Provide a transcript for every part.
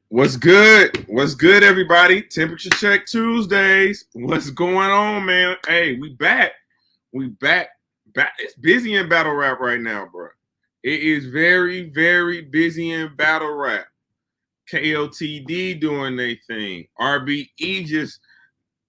What's good? What's good, everybody? Temperature check Tuesdays. What's going on, man? Hey, we back. We back. Back. It's busy in battle rap right now, bro. It is very, very busy in battle rap. KOTD doing their thing. RBE just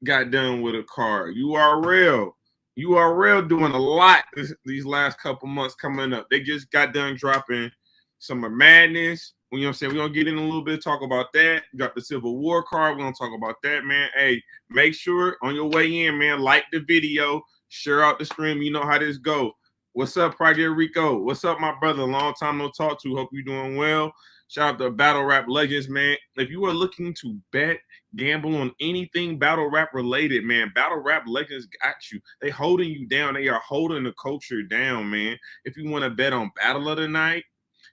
got done with a card. URL doing a lot these last couple months coming up. They just got done dropping Summer Madness. You know what I'm saying? We're going to get in a little bit, talk about that. Got the Civil War card. We're going to talk about that, man. Hey, make sure on your way in, man, like the video, share out the stream. You know how this go. What's up, Project Rico? What's up, my brother? Long time no talk to. Hope you're doing well. Shout out to Battle Rap Legends, man. If you are looking to bet, gamble on anything battle rap related, man, Battle Rap Legends got you. They holding you down. They are holding the culture down, man. If you want to bet on Battle of the Night,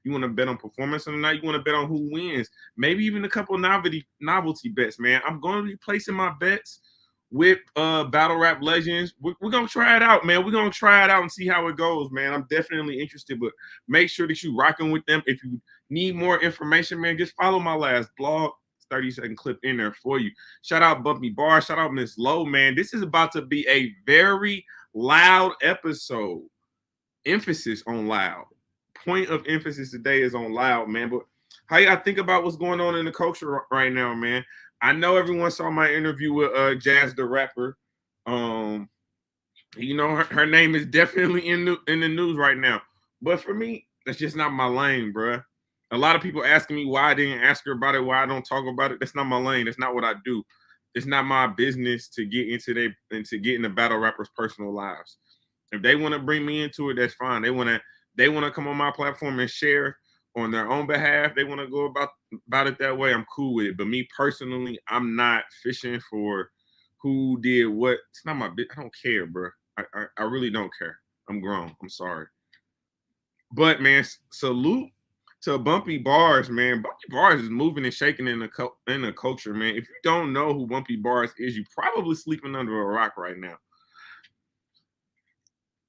you want to bet on performance of the night, you want to bet on who wins, maybe even a couple novelty bets, man. I'm going to be placing my bets with Battle Rap Legends. We're going to try it out, man. We're going to try it out and see how it goes, man. I'm definitely interested, but make sure that you rocking with them. If you need more information, man, just follow my last blog. 30-second clip in there for you. Shout out Bumpy Bar. Shout out Miss Low, man. This is about to be a very loud episode. Emphasis on loud. Point of emphasis today is on loud, man. But how y'all think about what's going on in the culture right now, man? I know everyone saw my interview with Jazz the Rapper. You know, her name is definitely in the news right now. But for me, that's just not my lane, bro. A lot of people asking me why I didn't ask her about it, why I don't talk about it. That's not my lane. That's not what I do. It's not my business to get into the battle rappers' personal lives. If they want to bring me into it, that's fine. They want to come on my platform and share on their own behalf. They want to go about it that way. I'm cool with it. But me personally, I'm not fishing for who did what. It's not my bit. I don't care, bro. I really don't care. I'm grown. I'm sorry. But man, salute to Bumpy Bars, man. Bumpy Bars is moving and shaking in the culture, man. If you don't know who Bumpy Bars is, you're probably sleeping under a rock right now.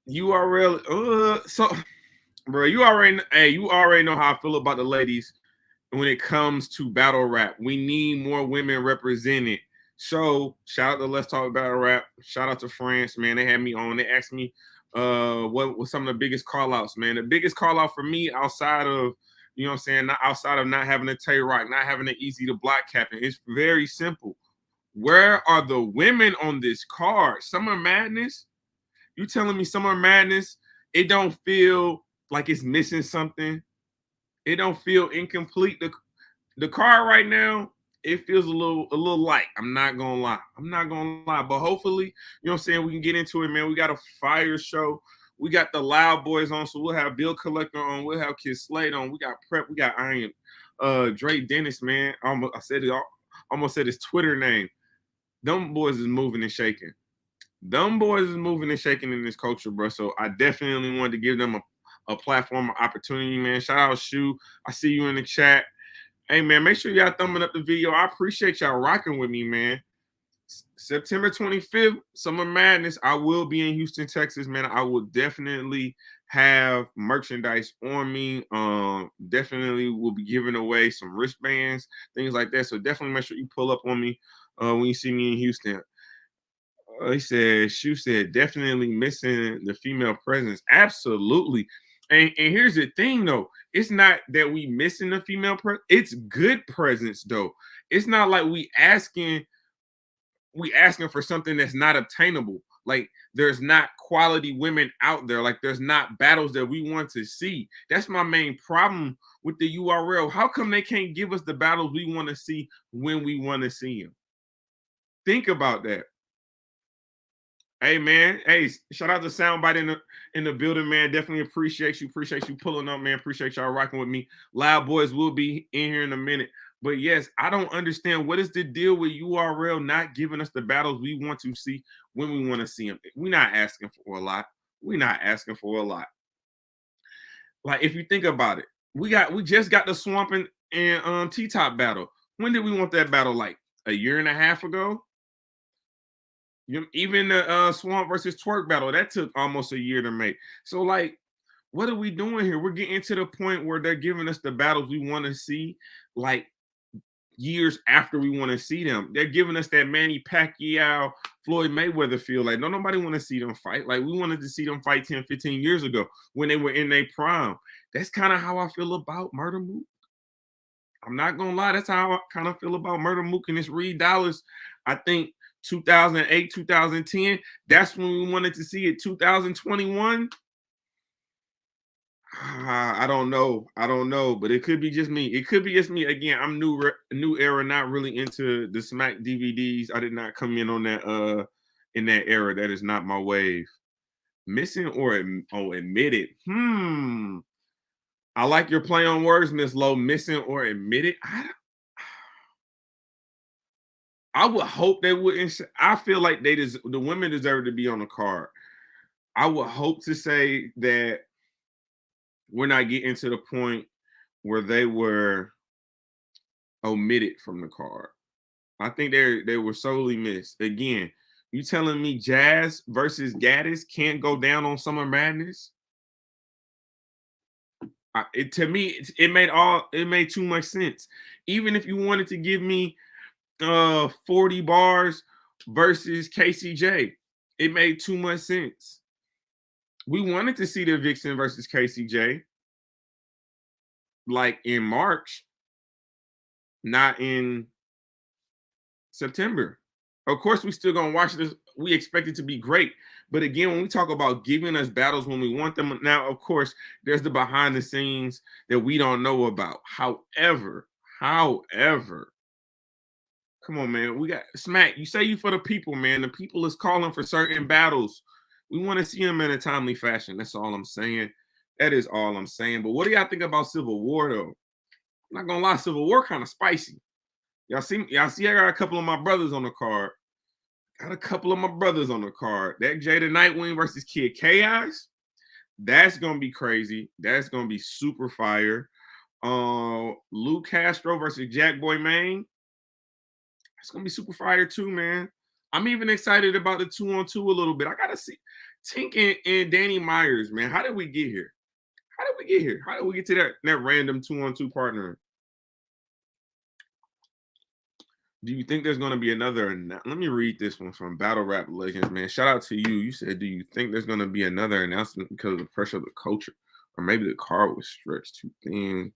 URL, so, bro, you already know how I feel about the ladies when it comes to battle rap. We need more women represented. So shout out to Let's Talk Battle Rap. Shout out to France, man. They had me on. They asked me what was some of the biggest call outs, man. The biggest call out for me outside of, you know what I'm saying, not outside of not having a Tay Rock, not having an easy to block captain. It's very simple. Where are the women on this card? Summer Madness? You telling me Summer Madness, it don't feel like it's missing something? It don't feel incomplete. The card right now, it feels a little light. I'm not gonna lie. But hopefully, you know what I'm saying, we can get into it, man. We got a fire show. We got the Loud Boys on, so we'll have Bill Collector on. We'll have Kid Slade on. We got Prep. We got Iron. Dre Dennis, man. Almost said his Twitter name. Them boys is moving and shaking. Them boys is moving and shaking in this culture, bro. So I definitely wanted to give them a platform, an opportunity, man. Shout out Shu. I see you in the chat. Hey, man, make sure y'all thumbing up the video. I appreciate y'all rocking with me, man. September 25th, Summer Madness. I will be in Houston, Texas, man. I will definitely have merchandise on me. Definitely will be giving away some wristbands, things like that. So definitely make sure you pull up on me when you see me in Houston. Shu said, definitely missing the female presence. Absolutely. And here's the thing, though. It's not that we missing the female presence. It's good presence, though. It's not like we asking for something that's not obtainable. Like there's not quality women out there. Like there's not battles that we want to see. That's my main problem with the URL. How come they can't give us the battles we want to see when we want to see them? Think about that. Hey man, hey, shout out to Soundbite in the building, man. Definitely appreciate you pulling up, man. Appreciate y'all rocking with me. Loud Boys will be in here in a minute. But yes, I don't understand what is the deal with URL not giving us the battles we want to see when we want to see them. We're not asking for a lot. Like if you think about it, we just got the Swamp and T-Top battle. When did we want that battle? Like a year and a half ago? Even the Swamp versus Twerk battle, that took almost a year to make. So, like, what are we doing here? We're getting to the point where they're giving us the battles we want to see, like years after we want to see them. They're giving us that Manny Pacquiao, Floyd Mayweather feel. Like, no, nobody want to see them fight. Like, we wanted to see them fight 10, 15 years ago when they were in their prime. That's kind of how I feel about Murder Mook. I'm not gonna lie, that's how I kind of feel about Murder Mook and this Reed Dollars. I think 2008, 2010, that's when we wanted to see it. 2021, I don't know. I don't know, but it could be just me. It could be just me. Again, I'm new era, not really into the Smack DVDs. I did not come in on that in that era. That is not my wave. Missing or admitted. I like your play on words, Miss Lowe. Missing or admitted. I would hope they wouldn't. I feel like the women deserve to be on the card. I would hope to say that we're not getting to the point where they were omitted from the card. I think they were solely missed. Again, you telling me Jazz versus Gaddis can't go down on Summer Madness? To me, it made too much sense. Even if you wanted to give me 40 bars versus KCJ, it made too much sense. We wanted to see the Vixen versus KCJ like in March, not in September. Of course, we still gonna watch this. We expect it to be great. But again, when we talk about giving us battles when we want them, now, of course, there's the behind the scenes that we don't know about. However, come on, man. We got Smack. You say you for the people, man. The people is calling for certain battles. We want to see them in a timely fashion. That's all I'm saying. That is all I'm saying. But what do y'all think about Civil War, though? I'm not gonna lie, Civil War kind of spicy. Y'all see, I got a couple of my brothers on the card. That Jada Nightwing versus Kid Chaos. That's gonna be crazy. That's gonna be super fire. Luke Castro versus Jack Boy Maine. It's gonna be super fire too, man. I'm even excited about the 2-on-2 a little bit. I gotta see Tink and Danny Myers, man. How did we get here? How did we get to that random 2-on-2 partner? Do you think there's gonna be another? Let me read this one from Battle Rap Legends, man. Shout out to you. You said, do you think there's gonna be another announcement because of the pressure of the culture, or maybe the card was stretched too thin?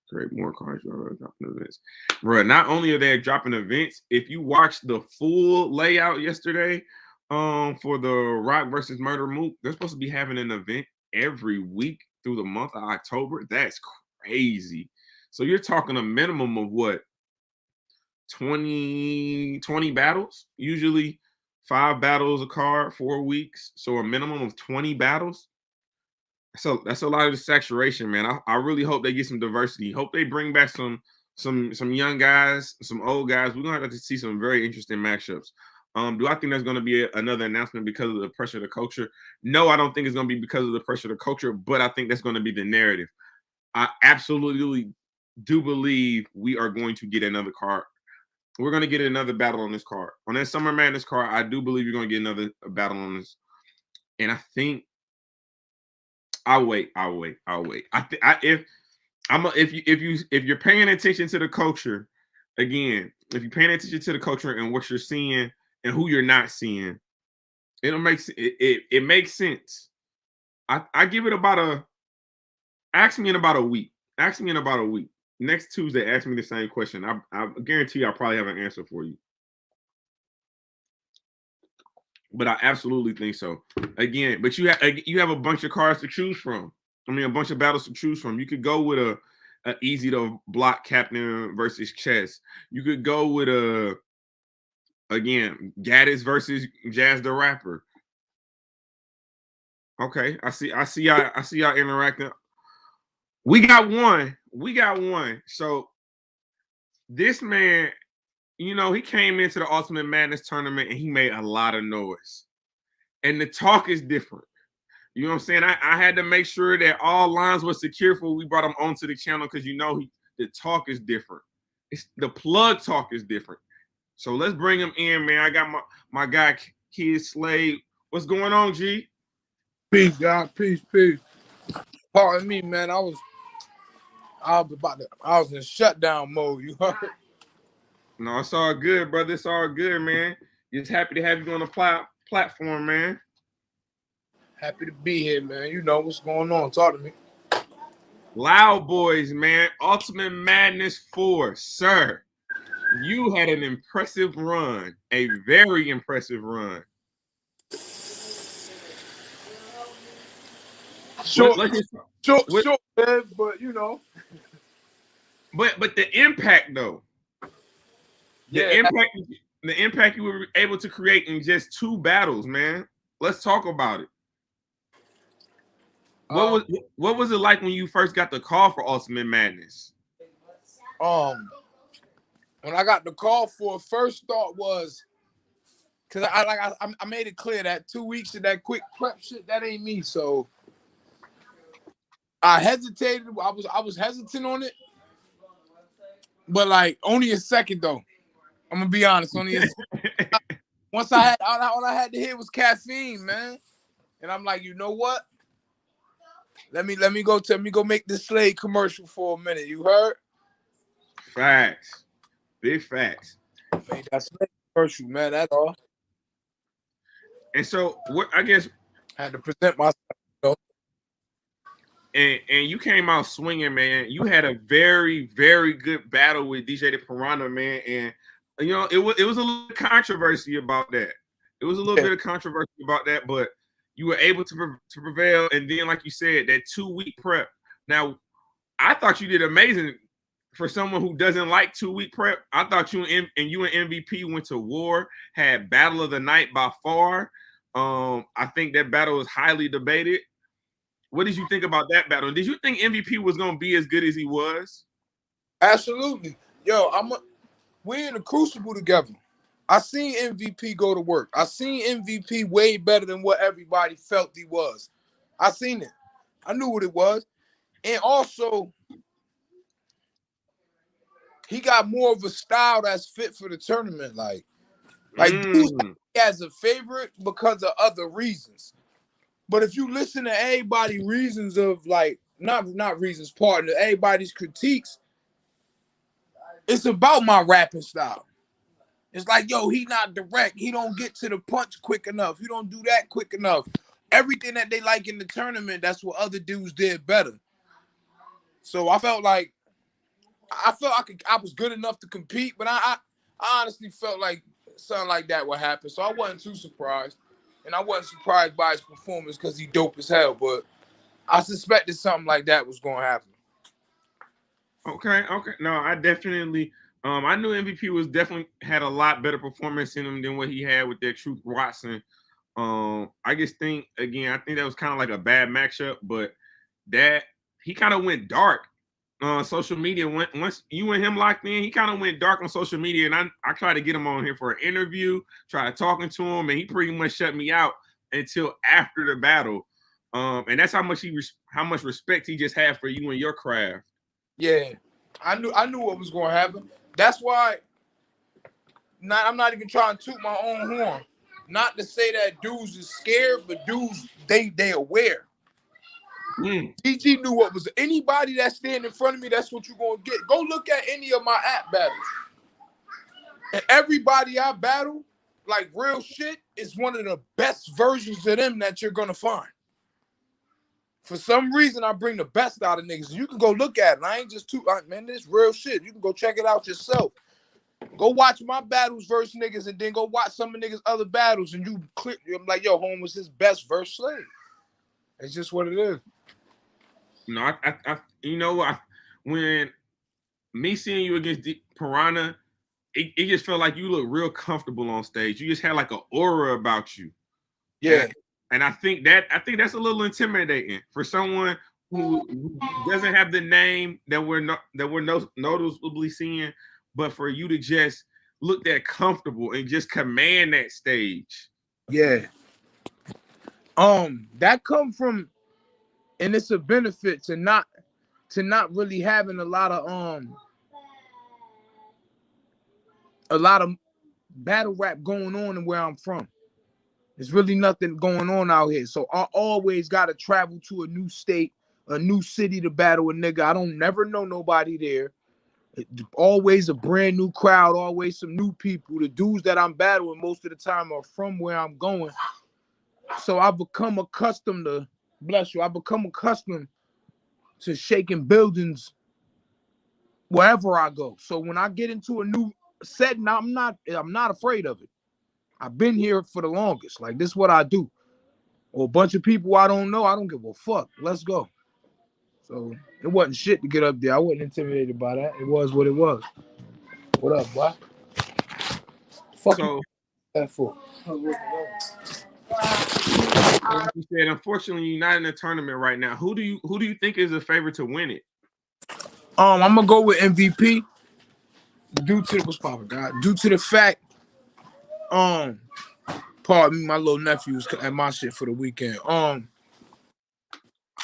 Create more cards, dropping events. Bro, not only are they dropping events, if you watch the full layout yesterday for the Rock versus Murder Mook, they're supposed to be having an event every week through the month of October. That's crazy. So you're talking a minimum of what? 20 battles, usually 5 battles a card, 4 weeks. So a minimum of 20 battles. So that's a lot of the saturation, man. I really hope they get some diversity. Hope they bring back some young guys, some old guys. We're gonna have to see some very interesting matchups. Do I think there's gonna be another announcement because of the pressure of the culture? No, I don't think it's gonna be because of the pressure of the culture, but I think that's gonna be the narrative. I absolutely do believe we are going to get another card. We're gonna get another battle on this card. On that Summer Madness card, I do believe you're gonna get another battle on this. And I think I'll wait. If you're paying attention to the culture, again, if you're paying attention to the culture and what you're seeing and who you're not seeing, it makes sense. I give it about ask me in about a week. Next Tuesday, ask me the same question. I guarantee I'll probably have an answer for you. But I absolutely think so. Again, but you have a bunch of cards to choose from. I mean, a bunch of battles to choose from. You could go with a easy to block Captain versus Chess. You could go with again, Gaddis versus Jazz the Rapper. Okay, I see y'all interacting. We got one. So this man, you know, he came into the Ultimate Madness tournament and he made a lot of noise. And the talk is different. You know what I'm saying? I had to make sure that all lines were secure before we brought him onto the channel because you know the talk is different. The plug talk is different. So let's bring him in, man. I got my guy, Kid Slade. What's going on, G? Peace, God. Peace. Pardon me, man. I was in shutdown mode. You heard? No, it's all good, brother. It's all good, man. Just happy to have you on the platform, man. Happy to be here, man. You know what's going on. Talk to me. Loud Boys, man. Ultimate Madness 4, sir. You had an impressive run, a very impressive run. Short, man, but you know. But the impact though, the impact you were able to create in just 2 battles, man. Let's talk about it. What was it like when you first got the call for Ultimate Madness? When I got the call for it, first thought was, because I made it clear that 2 weeks of that quick prep shit, that ain't me. So I hesitated. I was hesitant on it, but like only a second though. I'm gonna be honest. Only a once I had all I had to hit was caffeine, man. And I'm like, you know what? Let me go make this Slade commercial for a minute. You heard? Facts, big facts. Made that Slade commercial, man. That's all. And so, what I guess I had to present myself. You know? And you came out swinging, man. You had a very, very good battle with DJ the Piranha, man. And you know, it was a little controversy about that. It was a little bit of controversy about that, but you were able to prevail. And then, like you said, that 2-week prep. Now, I thought you did amazing for someone who doesn't like 2-week prep. I thought you and MVP went to war, had battle of the night by far. I think that battle was highly debated. What did you think about that battle? Did you think MVP was going to be as good as he was? Absolutely. Yo, we're in the crucible together. I seen MVP go to work. I seen MVP way better than what everybody felt he was. I seen it. I knew what it was. And also, he got more of a style that's fit for the tournament. Like dudes as a favorite because of other reasons. But if you listen to everybody's reasons of like, not reasons, partner, everybody's critiques, it's about my rapping style. It's like, yo, he not direct. He don't get to the punch quick enough. He don't do that quick enough. Everything that they like in the tournament, that's what other dudes did better. So I felt like I was good enough to compete, but I honestly felt like something like that would happen. So I wasn't too surprised. And I wasn't surprised by his performance because he dope as hell, but I suspected something like that was going to happen. Okay. No, I definitely, I knew MVP was definitely had a lot better performance in him than what he had with that Truth Watson. I just think, again, I think that was kind of like a bad matchup, but that he kind of went dark on social media. Once you and him locked in, he kind of went dark on social media, and I tried to get him on here for an interview, tried talking to him, and he pretty much shut me out until after the battle. And that's how much respect he just had for you and your craft. Yeah, I knew what was going to happen. That's why I'm not even trying to toot my own horn. Not to say that dudes is scared, but dudes, they aware. DG knew what was anybody that stand in front of me, that's what you're going to get. Go look at any of my app battles. And everybody I battle, like real shit, is one of the best versions of them that you're going to find. For some reason, I bring the best out of niggas. You can go look at it. I ain't just man, this real shit. You can go check it out yourself. Go watch my battles versus niggas and then go watch some of niggas' other battles and you click. I'm like, yo, home was his best verse Slade. It's just what it is. No, I you know what? When me seeing you against Piranha, it just felt like you look real comfortable on stage. You just had like an aura about you. Yeah. And I think that's a little intimidating for someone who doesn't have the name that we're noticeably seeing, but for you to just look that comfortable and just command that stage. Yeah. That come from, and it's a benefit to not really having a lot of battle rap going on in where I'm from. There's really nothing going on out here. So I always got to travel to a new state, a new city to battle a nigga. I don't never know nobody there. Always a brand new crowd, always some new people. The dudes that I'm battling most of the time are from where I'm going. So I become accustomed to, bless you, I become accustomed to shaking buildings wherever I go. So when I get into a new setting, I'm not afraid of it. I've been here for the longest. Like, this is what I do. Or a bunch of people I don't know, I don't give a fuck. Let's go. So it wasn't shit to get up there. I wasn't intimidated by that. It was what it was. What up, boy? Fuck So you that for? you said, unfortunately, you're not in the tournament right now. Who do you think is a favorite to win it? I'm gonna go with MVP due to what's popping, God. Due to the fact, pardon me, my little nephew's at my shit for the weekend.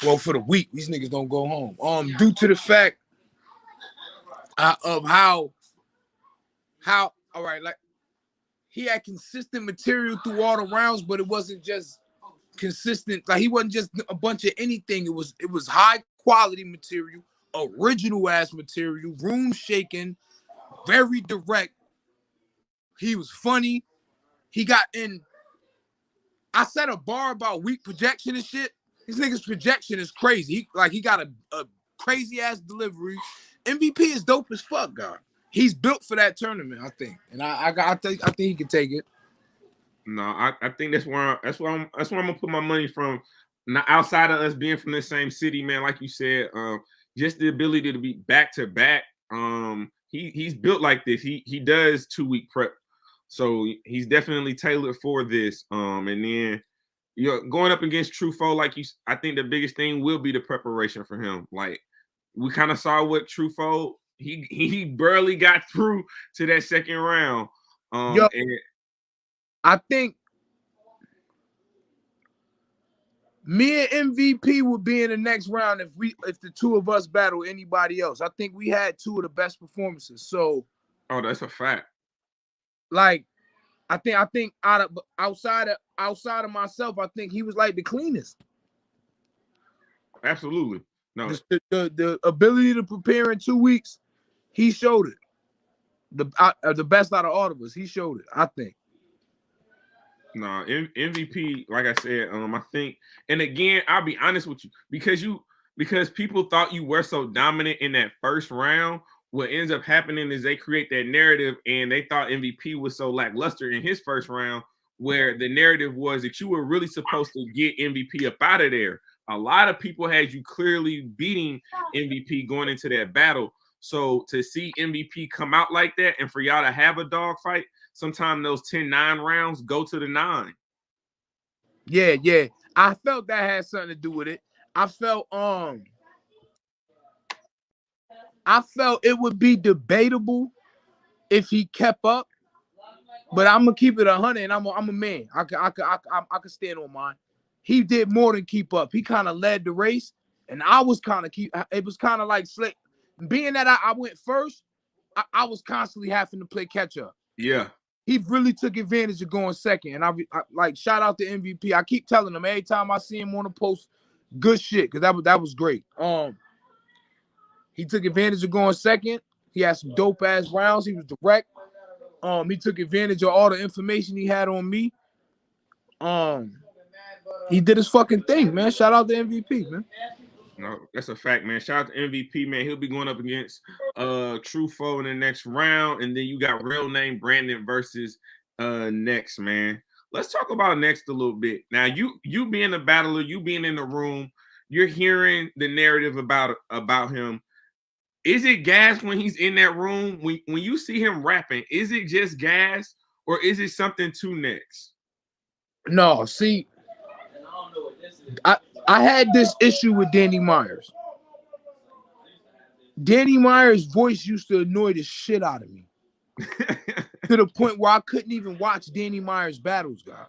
Well, for the week, these niggas don't go home. Due to the fact of how all right, like he had consistent material through all the rounds, but it wasn't just consistent. Like, he wasn't just a bunch of anything. It was high quality material, original ass material, room shaking, very direct. He was funny. He got in. I said a bar about weak projection and shit. This nigga's projection is crazy. He got a crazy ass delivery. MVP is dope as fuck, God. He's built for that tournament, I think, and I think he can take it. No, I think that's where I'm gonna put my money from. Now, outside of us being from the same city, man, like you said, just the ability to be back to back. He's built like this. He does 2-week prep, so he's definitely tailored for this. And then going up against Truffaut, I think the biggest thing will be the preparation for him. Like, we kind of saw what Truffaut, he barely got through to that second round. And I think me and MVP would be in the next round if the two of us battle anybody else. I think we had two of the best performances. So, that's a fact. Like, I think outside of myself, I think he was like the cleanest. Absolutely. No. The ability to prepare in 2 weeks, he showed it. The best out of all of us, he showed it, I think. No, MVP, like I said, I think, and again, I'll be honest with you, because people thought you were so dominant in that first round. What ends up happening is they create that narrative, and they thought MVP was so lackluster in his first round, where the narrative was that you were really supposed to get MVP up out of there. A lot of people had you clearly beating MVP going into that battle. So to see MVP come out like that, and for y'all to have a dogfight, sometimes those 10-9 rounds go to the 9. Yeah. I felt that had something to do with it. I felt it would be debatable if he kept up, but I'm gonna keep it 100, and I'm a man. I could stand on mine. He did more than keep up. He kind of led the race, and I was kind of it was kind of like Slade. Being that I went first, I was constantly having to play catch up. Yeah. He really took advantage of going second, and I like, shout out to MVP. I keep telling him every time I see him on a post, good shit, because that was great. He took advantage of going second. He had some dope ass rounds. He was direct. He took advantage of all the information he had on me. He did his fucking thing, man. Shout out to MVP, man. No, that's a fact, man. Shout out to MVP, man. He'll be going up against Truffaut in the next round, and then you got real name Brandon versus Next, man. Let's talk about Next a little bit. Now, you being a battler, you being in the room, you're hearing the narrative about him. Is it gas when he's in that room? When you see him rapping, is it just gas, or is it something to Next? No, see, I had this issue with Danny Myers. Danny Myers' voice used to annoy the shit out of me. To the point where I couldn't even watch Danny Myers' battles, God.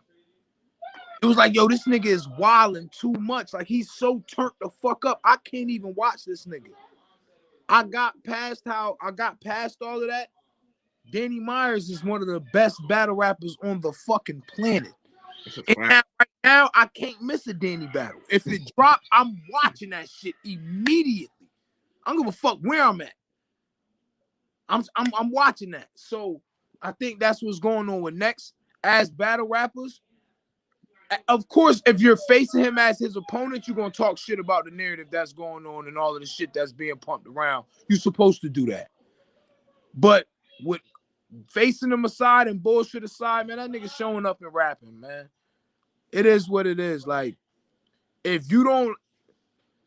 It was like, yo, this nigga is wilding too much. Like, he's so turned the fuck up. I can't even watch this nigga. I got past all of that. Danny Myers is one of the best battle rappers on the fucking planet. And right now, I can't miss a Danny battle. If it dropped, I'm watching that shit immediately. I don't give a fuck where I'm at. I'm watching that. So I think that's what's going on with next as battle rappers. Of course, if you're facing him as his opponent, you're gonna talk shit about the narrative that's going on and all of the shit that's being pumped around. You're supposed to do that. But with facing him aside and bullshit aside, man, that nigga showing up and rapping, man. It is what it is. Like, if you don't,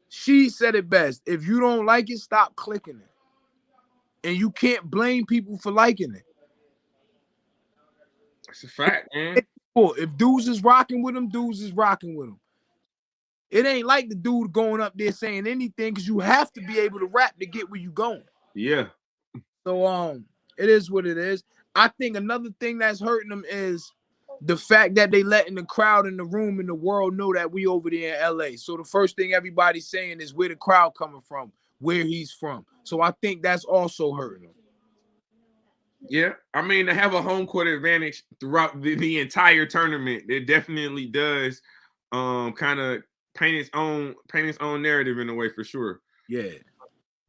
she said it best. If you don't like it, stop clicking it. And you can't blame people for liking it. It's a fact, man. If dudes is rocking with him, dudes is rocking with him. It ain't like the dude going up there saying anything, because you have to be able to rap to get where you going. Yeah. So it is what it is. I think another thing that's hurting them is the fact that they letting the crowd in the room and the world know that we over there in LA. So the first thing everybody's saying is where the crowd coming from, where he's from. So I think that's also hurting them. Yeah, I mean, to have a home court advantage throughout the entire tournament, it definitely does kind of paint its own narrative in a way, for sure. Yeah.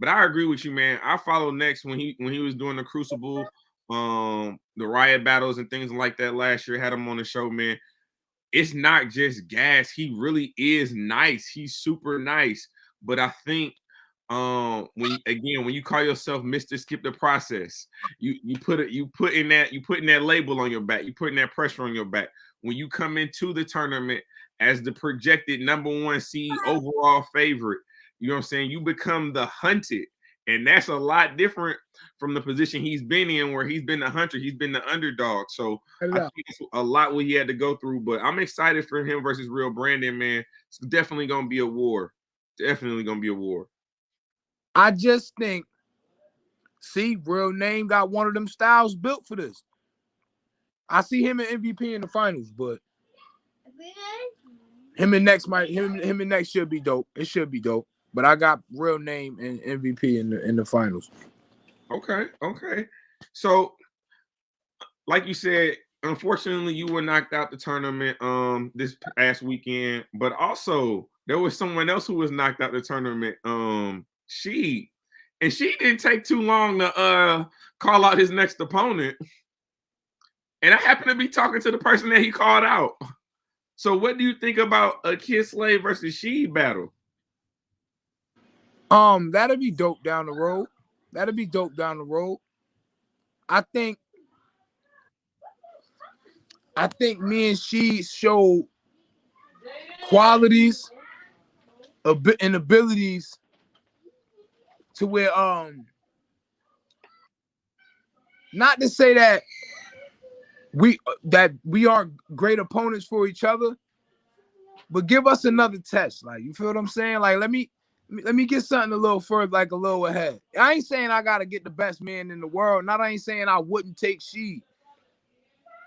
But I agree with you, man. I followed next when he was doing the Crucible, the riot battles and things like that last year. Had him on the show, man. It's not just gas. He really is nice. He's super nice. But I think when you call yourself Mr. Skip the Process, you putting that label on your back, you putting that pressure on your back. When you come into the tournament as the projected #1 seed overall favorite, you know what I'm saying? You become the hunted. And that's a lot different from the position he's been in, where he's been the hunter, he's been the underdog. So I think it's a lot what he had to go through. But I'm excited for him versus Real Brandon, man. It's definitely gonna be a war. Definitely gonna be a war. I just think, see, Real Name got one of them styles built for this. I see him and MVP in the finals, but him and next should be dope. It should be dope. But I got Real Name and MVP in the finals. Okay. So, like you said, unfortunately, you were knocked out the tournament this past weekend. But also, there was someone else who was knocked out the tournament. She didn't take too long to call out his next opponent. And I happen to be talking to the person that he called out. So, what do you think about a Kid Slade versus She battle? That'd be dope down the road. I think me and She show qualities and abilities to where not to say that we aren't great opponents for each other, but give us another test. Like, you feel what I'm saying? Like, let me get something a little further, like a little ahead. I ain't saying I gotta get the best man in the world. I ain't saying I wouldn't take She,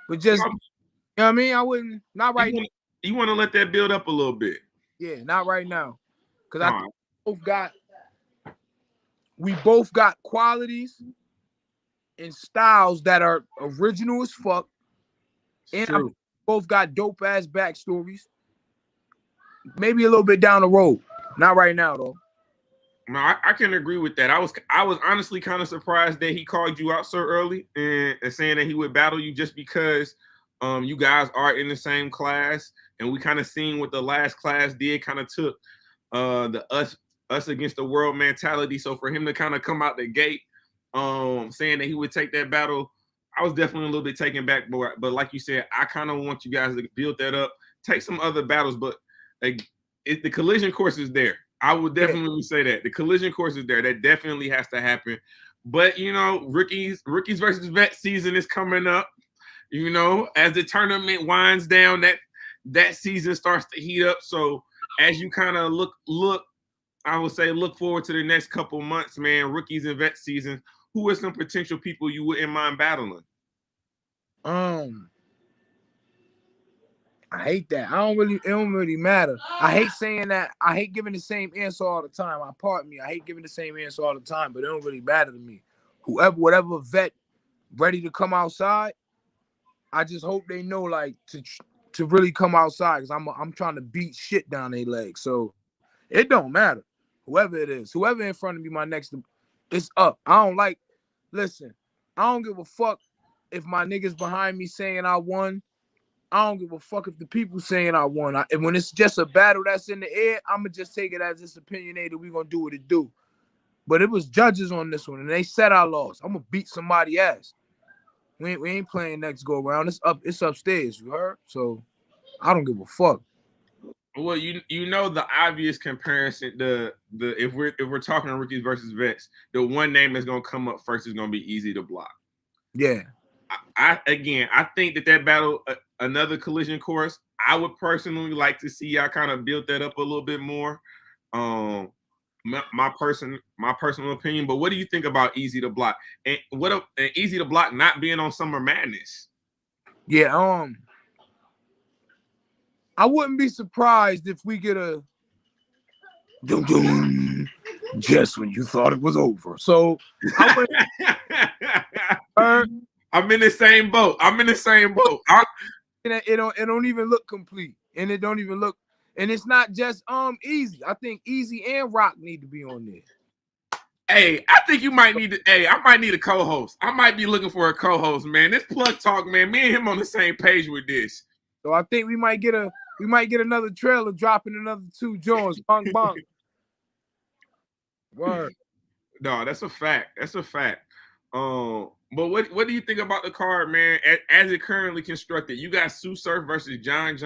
but just, you know what I mean? I wouldn't, not right now. You want to let that build up a little bit. Yeah, not right now. Because I think we both got qualities and styles that are original as fuck. And I both got dope ass backstories. Maybe a little bit down the road. Not right now, though. No, I can agree with that. I was honestly kind of surprised that he called you out so early and saying that he would battle you, just because you guys are in the same class, and we kind of seen what the last class did, kind of took the us against the world mentality. So for him to kind of come out the gate saying that he would take that battle, I was definitely a little bit taken back. But like you said, I kind of want you guys to build that up, take some other battles, but the collision course is there. I would definitely say that the collision course is there. That definitely has to happen. But you know, rookies versus vet season is coming up. You know, as the tournament winds down, that season starts to heat up. So as you kind of look, I would say look forward to the next couple months, man. Rookies and vet season. Who are some potential people you wouldn't mind battling? I hate that. It don't really matter. I hate saying that. I hate giving the same answer all the time. I hate giving the same answer all the time, but it don't really matter to me. Whatever vet ready to come outside, I just hope they know, like, to really come outside, because I'm trying to beat shit down their legs. So it don't matter. Whoever it is, whoever in front of me, my next, it's up. I don't like listen, I don't give a fuck if my niggas behind me saying I won. I don't give a fuck if the people saying I won. And when it's just a battle that's in the air, I'ma just take it as it's opinionated. We gonna do what it do. But it was judges on this one, and they said I lost. I'm gonna beat somebody ass. We ain't playing next go around. It's upstairs. You heard? So I don't give a fuck. Well, you know the obvious comparison. If we're talking rookies versus vets, the one name that's gonna come up first is gonna be Easy to Block. Yeah. I think that battle, another collision course. I would personally like to see y'all kind of build that up a little bit more. My personal opinion. But what do you think about Easy to Block and Easy to Block not being on Summer Madness? Yeah. I wouldn't be surprised if we get a just when you thought it was over. So I'm in the same boat. It don't even look complete, and it don't even look. And it's not just Easy. I think Easy and Rock need to be on there. Hey, I think you might need to. Hey, I might need a co-host. I might be looking for a co-host, man. This plug talk, man. Me and him on the same page with this. So I think we might get another trailer dropping another 2 joints. Bang bang. Word. No, that's a fact. But what do you think about the card, man? As it currently constructed, you got Sue Surf versus John,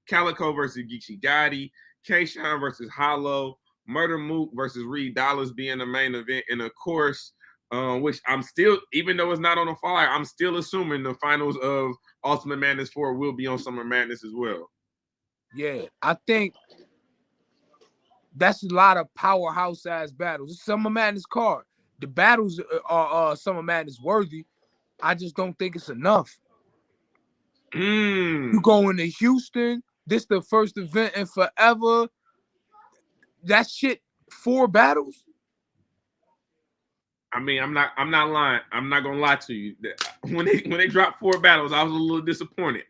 Calico versus Geechee Gotti, K-Shine versus Hollow, Murder Mook versus Reed Dollars being the main event, and of course, which I'm still, even though it's not on the flyer, I'm still assuming the finals of Ultimate Madness 4 will be on Summer Madness as well. Yeah, I think that's a lot of powerhouse ass battles. It's Summer Madness card. The battles are Summer Madness worthy. I just don't think it's enough. You going to Houston? This the first event in forever. That shit 4 battles. I mean, I'm not lying. I'm not gonna lie to you. When they dropped 4 battles, I was a little disappointed.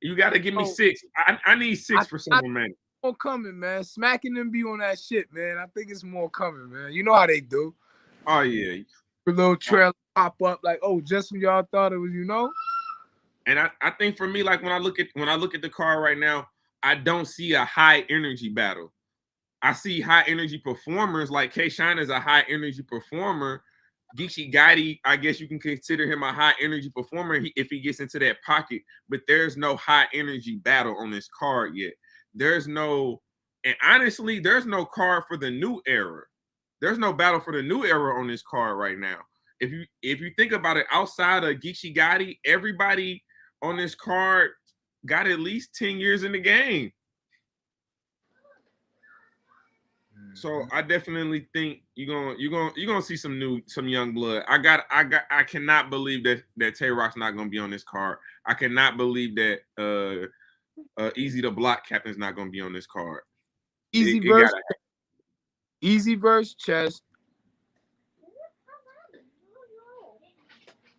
You got to give me 6. I need 6 for Summer Madness. More coming, man. Smacking them be on that shit, man. I think it's more coming, man. You know how they do. Oh yeah. A little trailer pop up like, oh, just when y'all thought it was, you know. And I think for me, like when I look at the card right now, I don't see a high energy battle. I see high energy performers like K-Shine is a high energy performer. Geechee Gotti, I guess you can consider him a high energy performer if he gets into that pocket, but there's no high energy battle on this card yet. And honestly, there's no card for the new era. There's no battle for the new era on this card right now. If you think about it, outside of Geechee Gotti, everybody on this card got at least 10 years in the game. So I definitely think you're gonna see some young blood. I cannot believe that Tay Rock's not gonna be on this card. I cannot believe that Easy to Block Captain's not gonna be on this card. Easy verse Chess.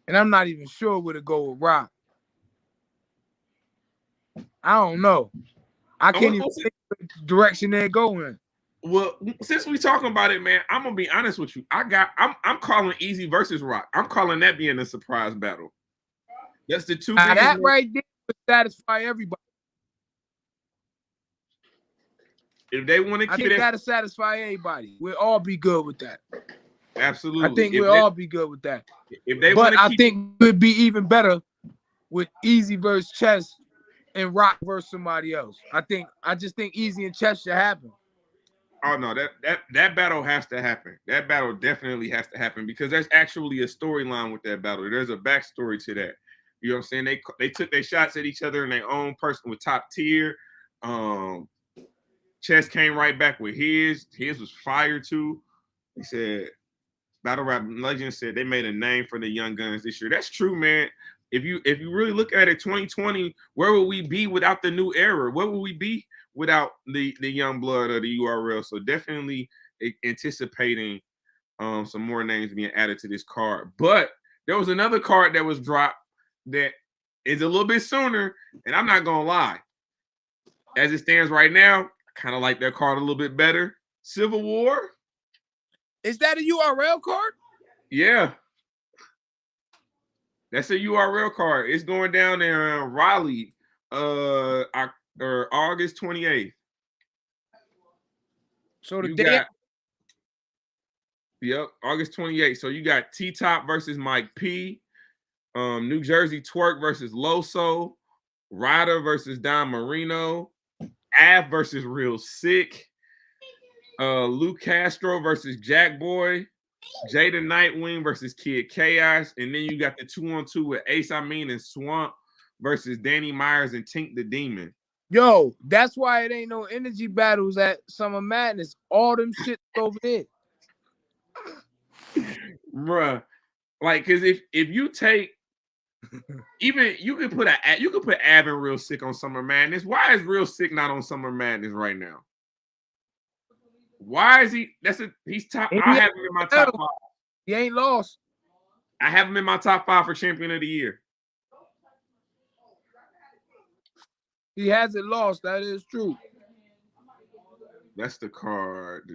And I'm not even sure where to go with Rock. I don't know. I can't even think of the direction they're going. Well, since we talking about it, man, I'm gonna be honest with you. I'm calling Easy versus Rock. I'm calling that being a surprise battle. That's the 2 that right there would satisfy everybody. If they want to keep it, that'll satisfy everybody. We'll all be good with that. Absolutely. I think we'll all be good with that. I think it would be even better with Easy versus Chess and Rock versus somebody else. I just think Easy and Chess should happen. Oh no, that battle has to happen. That battle definitely has to happen because there's actually a storyline with that battle. There's a backstory to that. You know what I'm saying? They took their shots at each other in their own person with top tier. Chess came right back with his. His was fire too. He said, Battle Rap Legends said they made a name for the young guns this year. That's true, man. If you really look at it, 2020, where would we be without the new era? Where would we be without the young blood or the URL? So definitely anticipating some more names being added to this card. But there was another card that was dropped that is a little bit sooner, and I'm not gonna lie. As it stands right now, I kind of like that card a little bit better. Civil War. Is that a URL card? Yeah. That's a URL card. It's going down in Raleigh, or August 28th. So the You day. Yep, August 28th. So you got T-Top versus Mike P, New Jersey Twerk versus Loso, Ryder versus Don Marino, Av versus Real Sick, Luke Castro versus Jack Boy, Jada Nightwing versus Kid Chaos, and then you got the 2-on-2 with Ace Amin and Swamp versus Danny Myers and Tink the Demon. Yo, that's why it ain't no energy battles at Summer Madness. All them shit over there. Bruh, like, cause if you take even you could put Av and Real Sick on Summer Madness. Why is Real Sick not on Summer Madness right now? Why is he? He's top. I have him in my top 5. He ain't lost. I have him in my top 5 for Champion of the Year. He hasn't lost. That is true. That's the card.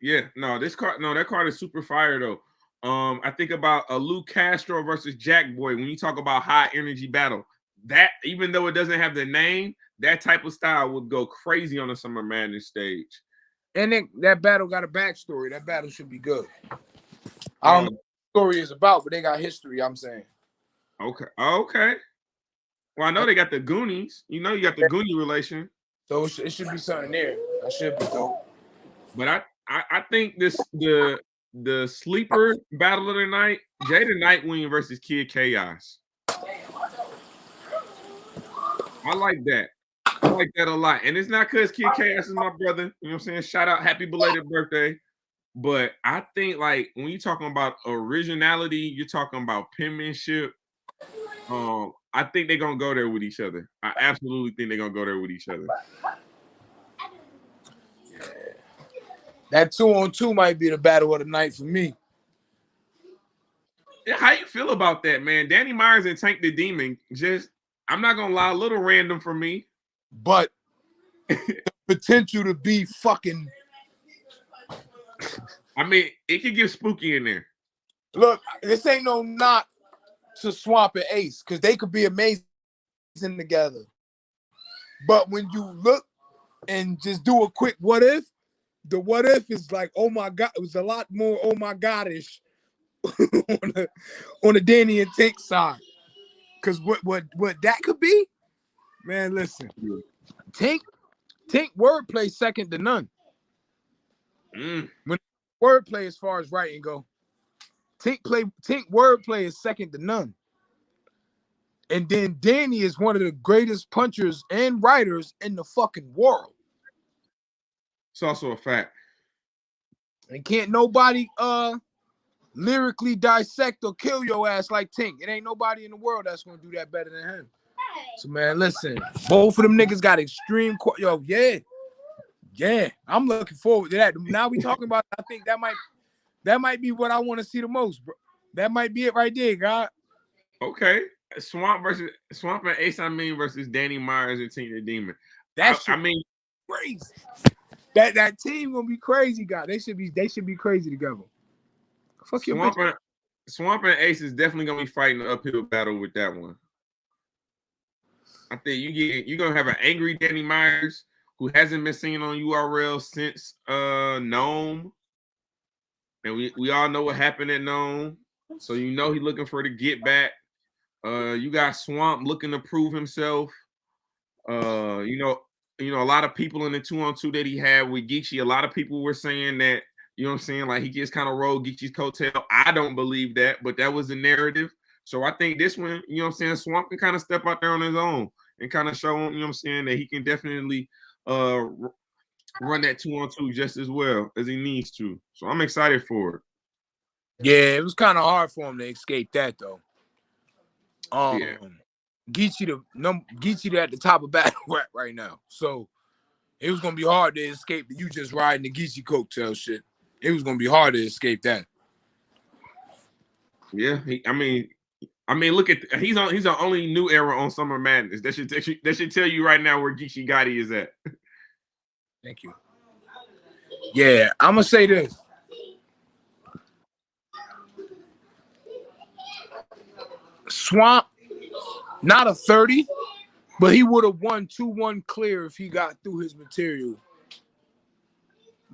Yeah, no, that card is super fire though. I think about a Luke Castro versus Jack Boy. When you talk about high energy battle, that even though it doesn't have the name, that type of style would go crazy on the Summer Madness stage. And then that battle got a backstory. That battle should be good. I don't know what the story is about, but they got history. I'm saying. Okay. Well, I know they got the Goonies. You know, you got the Goonie relation. So it should be something there. That should be dope. But I think the sleeper battle of the night, Jada Nightwing versus Kid Chaos. I like that. I like that a lot. And it's not because Kid Chaos is my brother. You know what I'm saying? Shout out, happy belated birthday. But I think, like, when you're talking about originality, you're talking about penmanship. I think they're gonna go there with each other. I absolutely think they're gonna go there with each other. Yeah. That 2-on-2 might be the battle of the night for me. Yeah, how you feel about that, man? Danny Myers and Tank the Demon, I'm not gonna lie, a little random for me. But the potential to be fucking. I mean, it could get spooky in there. Look, this ain't no knock to Swamp and Ace, because they could be amazing together. But when you look and just do a quick what if, the what if is like, oh my God, it was a lot more oh my God-ish on the Danny and Tink side. Because what that could be, man, listen. Tink wordplay second to none. When wordplay as far as writing go, Tink wordplay is second to none. And then Danny is one of the greatest punchers and writers in the fucking world. It's also a fact. And can't nobody lyrically dissect or kill your ass like Tink. It ain't nobody in the world that's gonna do that better than him. So man, listen, both of them niggas got extreme yeah. I'm looking forward to that. Now we talking about, I think that might be what I want to see the most, bro. That might be it right there, God. Okay. Swamp and Ace Amin versus Danny Myers and Tink the Demon. I mean, crazy. That team gonna be crazy, God. They should be crazy together. Fuck Swamp and Ace is definitely gonna be fighting an uphill battle with that one. I think you're gonna have an angry Danny Myers who hasn't been seen on URL since Gnome. And we all know what happened at Gnome. So you know he's looking for the get back. You got Swamp looking to prove himself. You know, a lot of people in the 2-on-2 that he had with Geechee, a lot of people were saying that, you know what I'm saying, like he just kind of rode Geechee's coattail. I don't believe that, but that was the narrative. So I think this one, you know what I'm saying, Swamp can kind of step out there on his own and kind of show him, you know what I'm saying, that he can definitely run that 2-on-2 just as well as he needs to. So I'm excited for it. Yeah, it was kind of hard for him to escape that though. Yeah. Geechee at the top of battle right now. So it was gonna be hard to escape you just riding the Geechee coattail shit. It was gonna be hard to escape that. Yeah, I mean, look at he's the only new era on Summer Madness. That should tell you right now where Geechee Gotti is at. Thank you. Yeah, I'm gonna say this. Swamp, not a 30, but he would have won 2-1 clear if he got through his material.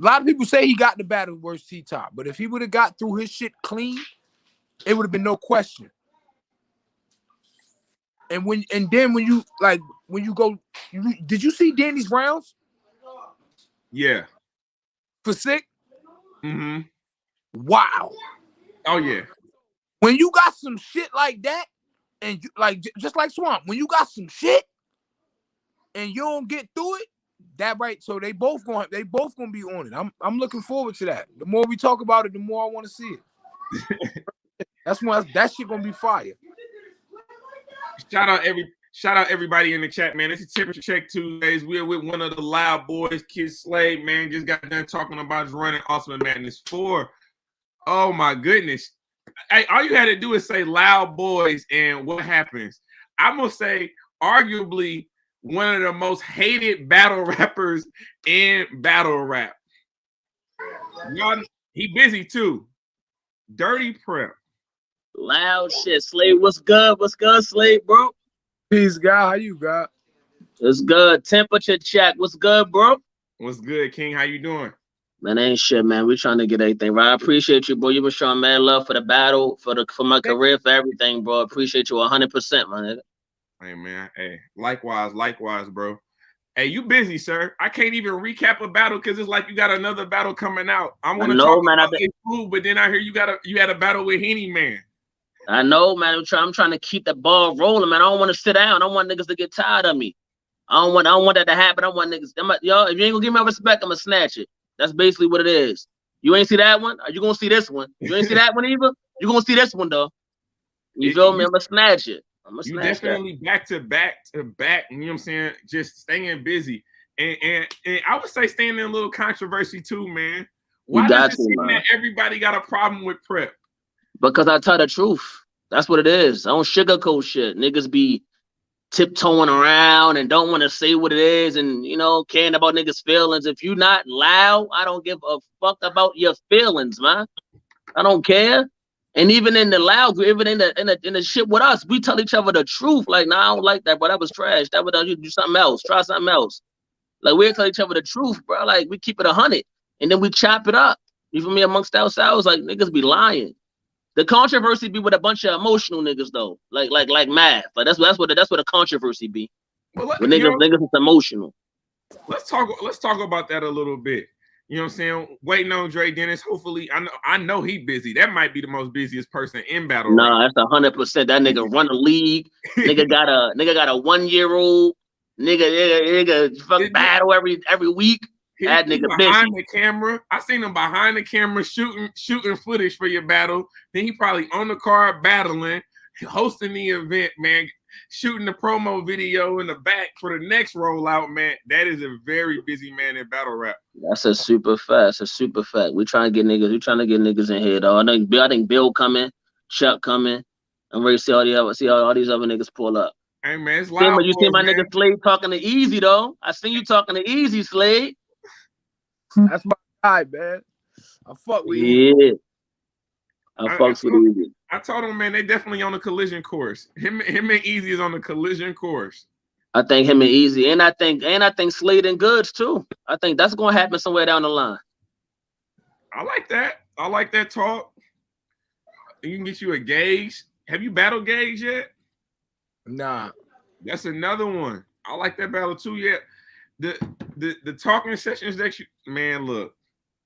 A lot of people say he got the battle worse T-Top, but if he would have got through his shit clean, it would have been no question. And then when you go, did you see Danny's rounds? Yeah. For sick? Mm-hmm. Wow. Oh yeah. When you got some shit like that, and just like Swamp, when you got some shit and you don't get through it, that right. So they both gonna be on it. I'm looking forward to that. The more we talk about it, the more I want to see it. That shit gonna be fire. Shout out everybody in the chat, man. It's a Temperature Check Tuesdays. We're with one of the loud boys, Kid Slade, man. Just got done talking about his running Ultimate Madness 4. Oh my goodness. Hey, all you had to do is say loud boys and what happens? I'm gonna say arguably one of the most hated battle rappers in battle rap. Y'all, he busy too. Dirty Prep. Loud shit. Slade, what's good? What's good, Slade, bro? Peace, God. How you, God? It's good. Temperature check. What's good, bro? What's good, King? How you doing? Man, ain't shit, man. We trying to get everything right. I appreciate you, bro. You been showing mad love for the battle, for my career, for everything, bro. Appreciate you 100%, my nigga. Hey, man. Hey, likewise, bro. Hey, you busy, sir. I can't even recap a battle because it's like you got another battle coming out. I want to talk about food, but then I hear you had a battle with Henny Man. I know, man. I'm trying to keep the ball rolling, man. I don't want to sit down. I don't want niggas to get tired of me. I don't want that to happen. I want niggas. Y'all, if you ain't gonna give me my respect, I'm gonna snatch it. That's basically what it is. You ain't see that one? Are you gonna see this one? You ain't see that one either? You gonna see this one though. You feel me? I'm gonna snatch it. You definitely back to back. You know what I'm saying? Just staying busy. And I would say staying in a little controversy too, man. Why does it seem that everybody got a problem with Prep? Because I tell the truth. That's what it is. I don't sugarcoat shit. Niggas be tiptoeing around and don't want to say what it is and, you know, caring about niggas' feelings. If you not loud, I don't give a fuck about your feelings, man. I don't care. And even in the loud, even in the shit with us, we tell each other the truth. Like, nah, I don't like that, but that was trash. That would you do something else. Try something else. Like, we tell each other the truth, bro. Like, we keep it 100, and then we chop it up. You feel me? Amongst ourselves, like niggas be lying. The controversy be with a bunch of emotional niggas though, like math. Like that's what the controversy be. Well, when niggas is emotional. Let's talk about that a little bit. You know what I'm saying? Waiting on Dre Dennis. Hopefully, I know he busy. That might be the most busiest person in battle. Nah, that's 100%. That nigga run a league. nigga got a 1-year-old. Nigga fuck battle every week. That nigga behind the camera. I seen him behind the camera shooting footage for your battle. Then he probably on the card battling, hosting the event, man, shooting the promo video in the back for the next rollout, man. That is a very busy man in battle rap. That's a super fact. We trying to get niggas in here, though. I think Bill coming, Chuck coming. I'm ready to see all these other niggas pull up. Hey man, it's loud. You see my nigga Slade talking to Easy though. I seen you talking to Easy, Slade. That's my guy, man. I fuck with you. I fucks with Easy. I told him, man, they definitely on the collision course. Him and Easy is on the collision course. I think him and Easy, and I think Slade and Goods too. I think that's gonna happen somewhere down the line. I like that. I like that talk. You can get you a Gauge. Have you battled Gauge yet? Nah. That's another one. I like that battle too. Yeah. The talking sessions that man, look,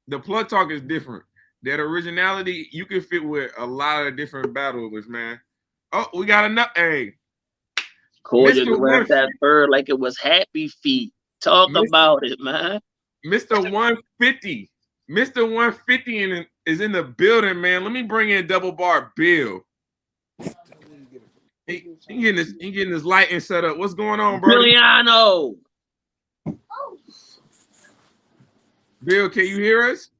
the plug talk is different. That originality, you can fit with a lot of different battlers, man. Oh, we got enough. Hey, Cole, you grab that bird like it was Happy Feet. Talk about it, man. Mr. 150. Mr. 150 is in the building, man. Let me bring in Double Bar Bill. He getting his lighting set up. What's going on, bro? Giuliano. Bill, can you hear us?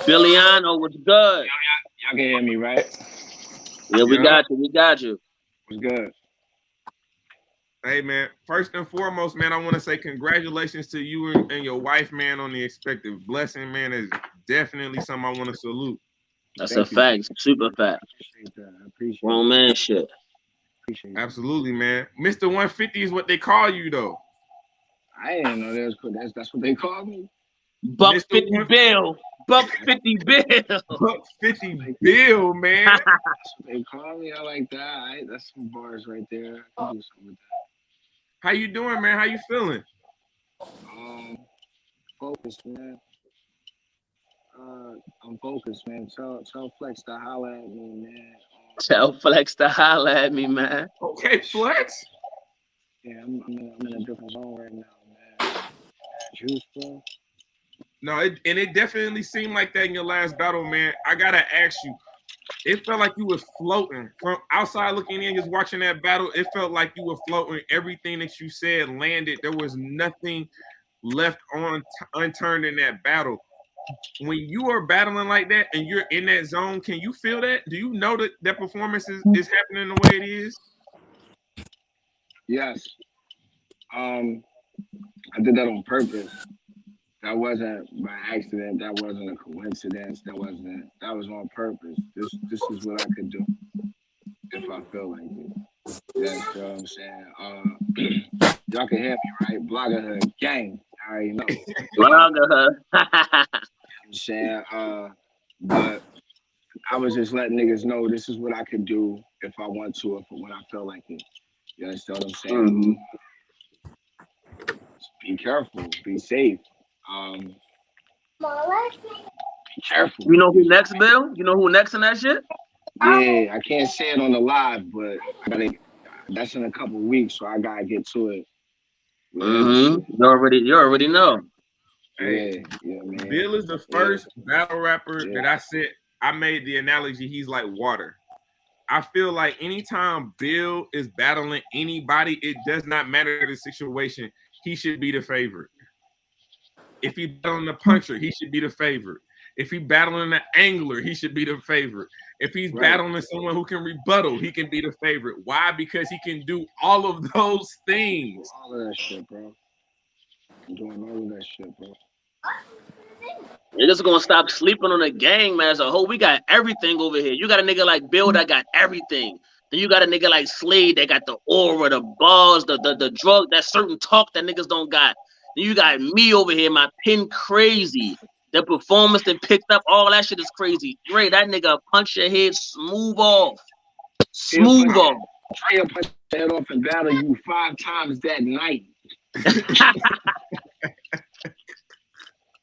Giuliano, what's good? Y'all can hear me, right? Yeah, we got you. What's good? Hey man, first and foremost, man, I want to say congratulations to you and your wife, man, on the expected blessing, man. Is definitely something I want to salute. That's a Thank you. fact, super fact. Appreciate that. I appreciate Grown man shit. Appreciate that. Absolutely, man. Mr. 150 is what they call you, though. I didn't know that's what they called me. Buck Mr. 50 bill. Buck 50 bill. Buck 50 bill, man. That's what they call me. I like that. That's some bars right there. I can do something with that. How you doing, man? How you feeling? Focused, man. I'm focused, man. Tell Flex to holler at me, man. Tell Flex to holler at me, man. Okay, Flex. Yeah, I'm in a different zone right now, man. Juice, bro. No, it definitely seemed like that in your last battle, man. I gotta ask you, it felt like you was floating from outside looking in, just watching that battle. It felt like you were floating. Everything that you said landed. There was nothing left unturned in that battle. When you are battling like that and you're in that zone, can you feel that? Do you know that that performance is happening the way it is? Yes. I did that on purpose. That wasn't by accident. That wasn't a coincidence. That was on purpose. This is what I could do if I feel like it. That's what I'm saying. Y'all can hear me, right? Bloggerhood gang. I already know. Bloggerhood. I'm saying, but I was just letting niggas know this is what I could do if I want to, when I feel like it. You understand what I'm saying? Mm-hmm. Be careful. Be safe. Be careful. You know who next, Bill? You know who next in that shit? Yeah, I can't say it on the live, but that's in a couple weeks, so I gotta get to it. Mm-hmm. You already know. Hey, yeah, man. Bill is the first battle rapper that I said, I made the analogy, he's like water. I feel like anytime Bill is battling anybody, it does not matter the situation, he should be the favorite. If he's battling the puncher, he should be the favorite. If he's battling an angler, he should be the favorite. If he's battling someone who can rebuttal, he can be the favorite. Why? Because he can do all of those things. All of that shit, bro. I'm doing all of that shit, bro. Niggas gonna stop sleeping on the gang, man, as a whole. We got everything over here. You got a nigga like Bill that got everything. Then you got a nigga like Slade that got the aura, the bars, the drug, that certain talk that niggas don't got. Then you got me over here, my pen crazy. The performance that picked up, all that shit is crazy. Dre, that nigga punch your head smooth off. Smooth off. Dre punch your head off and battle you 5 times that night.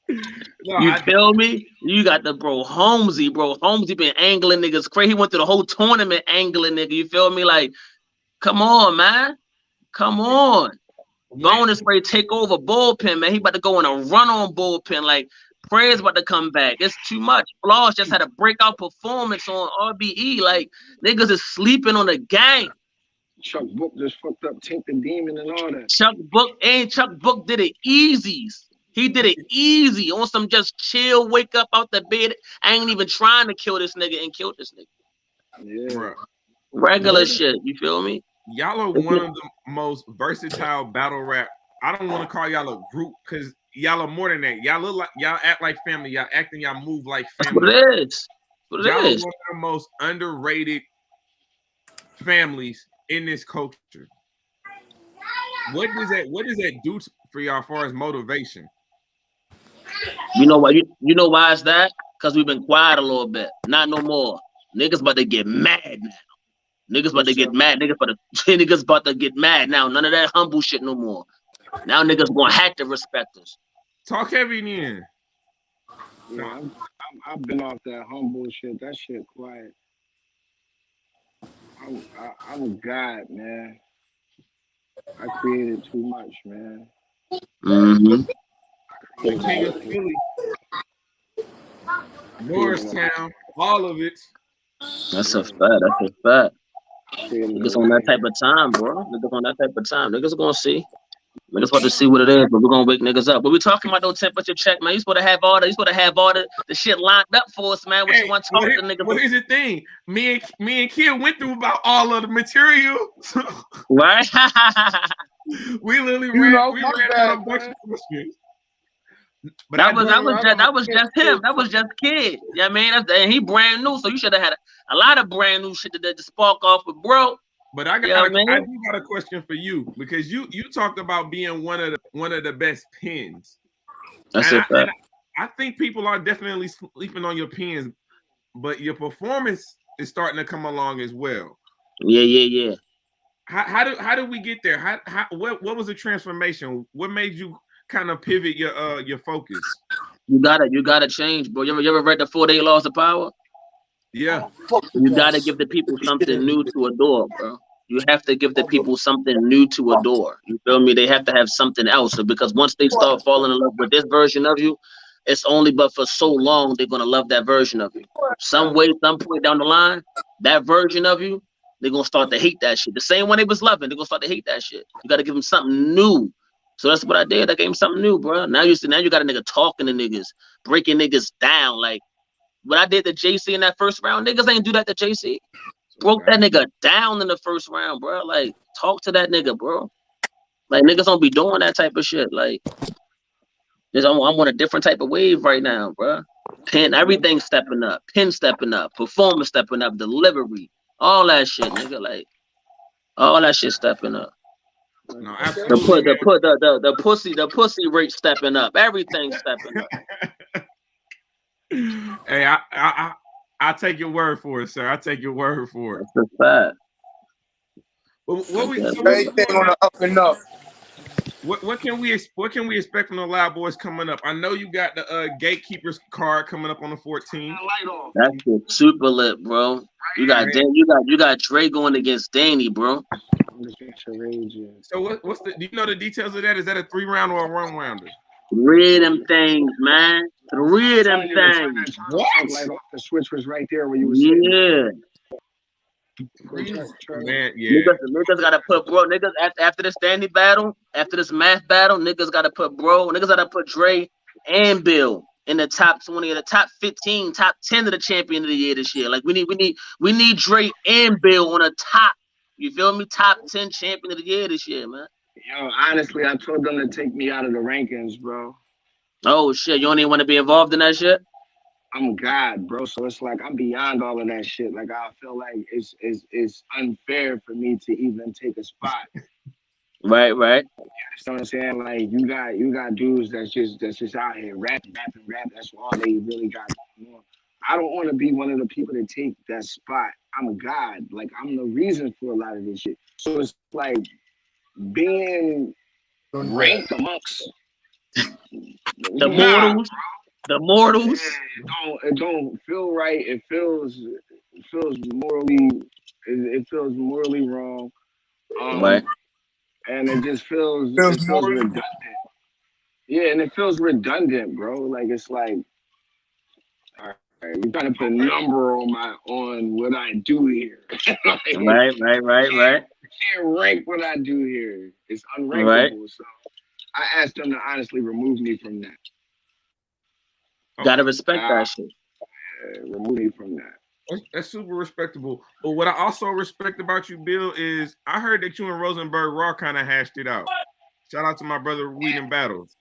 No, you feel me? You got the bro Holmesy been angling niggas crazy. He went through the whole tournament angling nigga. You feel me? Like, come on, man. Come on. Bonus Ray take over bullpen, man. He about to go in a run on bullpen. Like, Prayer's about to come back. It's too much. Floss just had a breakout performance on RBE. Like, niggas is sleeping on the gang. Chuck Book just fucked up Tink the Demon and all that. Chuck Book did it easies. He did it easy on some just chill, wake up out the bed. I ain't even trying to kill this nigga and kill this nigga. Yeah. Regular shit. You feel me? Y'all are one of the most versatile battle rap. I don't want to call y'all a group because y'all are more than that. Y'all look like y'all act like family. Y'all act and y'all move like family. That's what it is. Y'all are one of the most underrated families in this culture. What does that do for y'all as far as motivation? You know why? You know why it's that? Because we've been quiet a little bit. Not no more. Niggas about to get mad now. Niggas about to get mad. Niggas about to get mad now. None of that humble shit no more. Now niggas gonna have to respect us. Talk heavy in. Yeah, I've been off that humble shit. That shit quiet. I'm a god, man. I created too much, man. Mm-hmm. The king of Philly, Norristown, all of it. That's a fact. That's a fact. Niggas on that type of time, bro. Niggas on that type of time. Niggas gonna see. Niggas about to see what it is, but we're gonna wake niggas up. But we talking about no temperature check, man. You supposed to have all the shit lined up for us, man. What you want to talk to niggas? Well, here's the thing. Me and Kid went through about all of the material. Right? We literally ran out a bunch of questions. But that was just him. That was just Kid. You know what I mean? And he brand new, so you should have had a lot of brand new shit to spark off with, bro. But I do got a question for you, because you talked about being one of the best pins. That's it. I think people are definitely sleeping on your pins, but your performance is starting to come along as well. Yeah. How did we get there? What was the transformation? What made you kind of pivot your focus? You gotta change, bro. You ever read the 4-Day Laws of Power? Yeah. You gotta give the people something new to adore, bro. You have to give the people something new to adore. You feel me? They have to have something else, because once they start falling in love with this version of you, it's only but for so long they're gonna love that version of you. Some point down the line, that version of you, they're gonna start to hate that shit. The same one they was loving, they're gonna start to hate that shit. You gotta give them something new. So that's what I did. I gave him something new, bro. Now you got a nigga talking to niggas, breaking niggas down. Like what I did to JC in that first round, niggas ain't do that to JC. Broke that nigga down in the first round, bro. Like, talk to that nigga, bro. Like, niggas don't be doing that type of shit. Like, I'm on a different type of wave right now, bro. Everything stepping up. Pin stepping up. Performance stepping up. Delivery. All that shit, nigga. Like, all that shit stepping up. No, absolutely. The pussy rate stepping up. Everything stepping up. Hey, I take your word for it, sir. I take your word for it. That's a fact. Everything on the up and up. What can we expect from the Loud Boys coming up? I know you got the Gatekeepers card coming up on the 14th. That's super lit, bro. You got Dre going against Danny, bro. So what's do you know the details of that? Is that a 3-round or a 1-rounder? 3 of them things, man. 3 of them things. What? The switch was right there where you were sitting. Yeah. Man, yeah. Niggas gotta put niggas after this Danny battle, after this math battle, niggas gotta put Dre and Bill in the top 20 or the top 15, top 10 of the champion of the year this year. Like we need Dre and Bill on a top. You feel me? Top 10 champion of the year this year, man. Yo, honestly, I told them to take me out of the rankings, bro. Oh shit, you don't even want to be involved in that shit? I'm God, bro. So it's like I'm beyond all of that shit. Like I feel like it's unfair for me to even take a spot. Right. You understand what I'm saying? Like you got dudes that's just out here rapping. That's all they really got going on. I don't want to be one of the people that take that spot. I'm a God. Like I'm the reason for a lot of this shit. So it's like being ranked amongst the mortals. The mortals. Yeah, it don't feel right. It feels morally wrong. Right. And it just feels redundant. Yeah, and it feels redundant, bro. Like it's like, all right, you're trying to put a number on what I do here. Like, right. You can't rank what I do here. It's unrankable. Right. So I asked them to honestly remove me from that. Gotta respect that shit. Remove me from that. That's super respectable. But what I also respect about you, Bill, is I heard that you and Rosenberg Raw kind of hashed it out. Shout out to my brother Weed and Battles.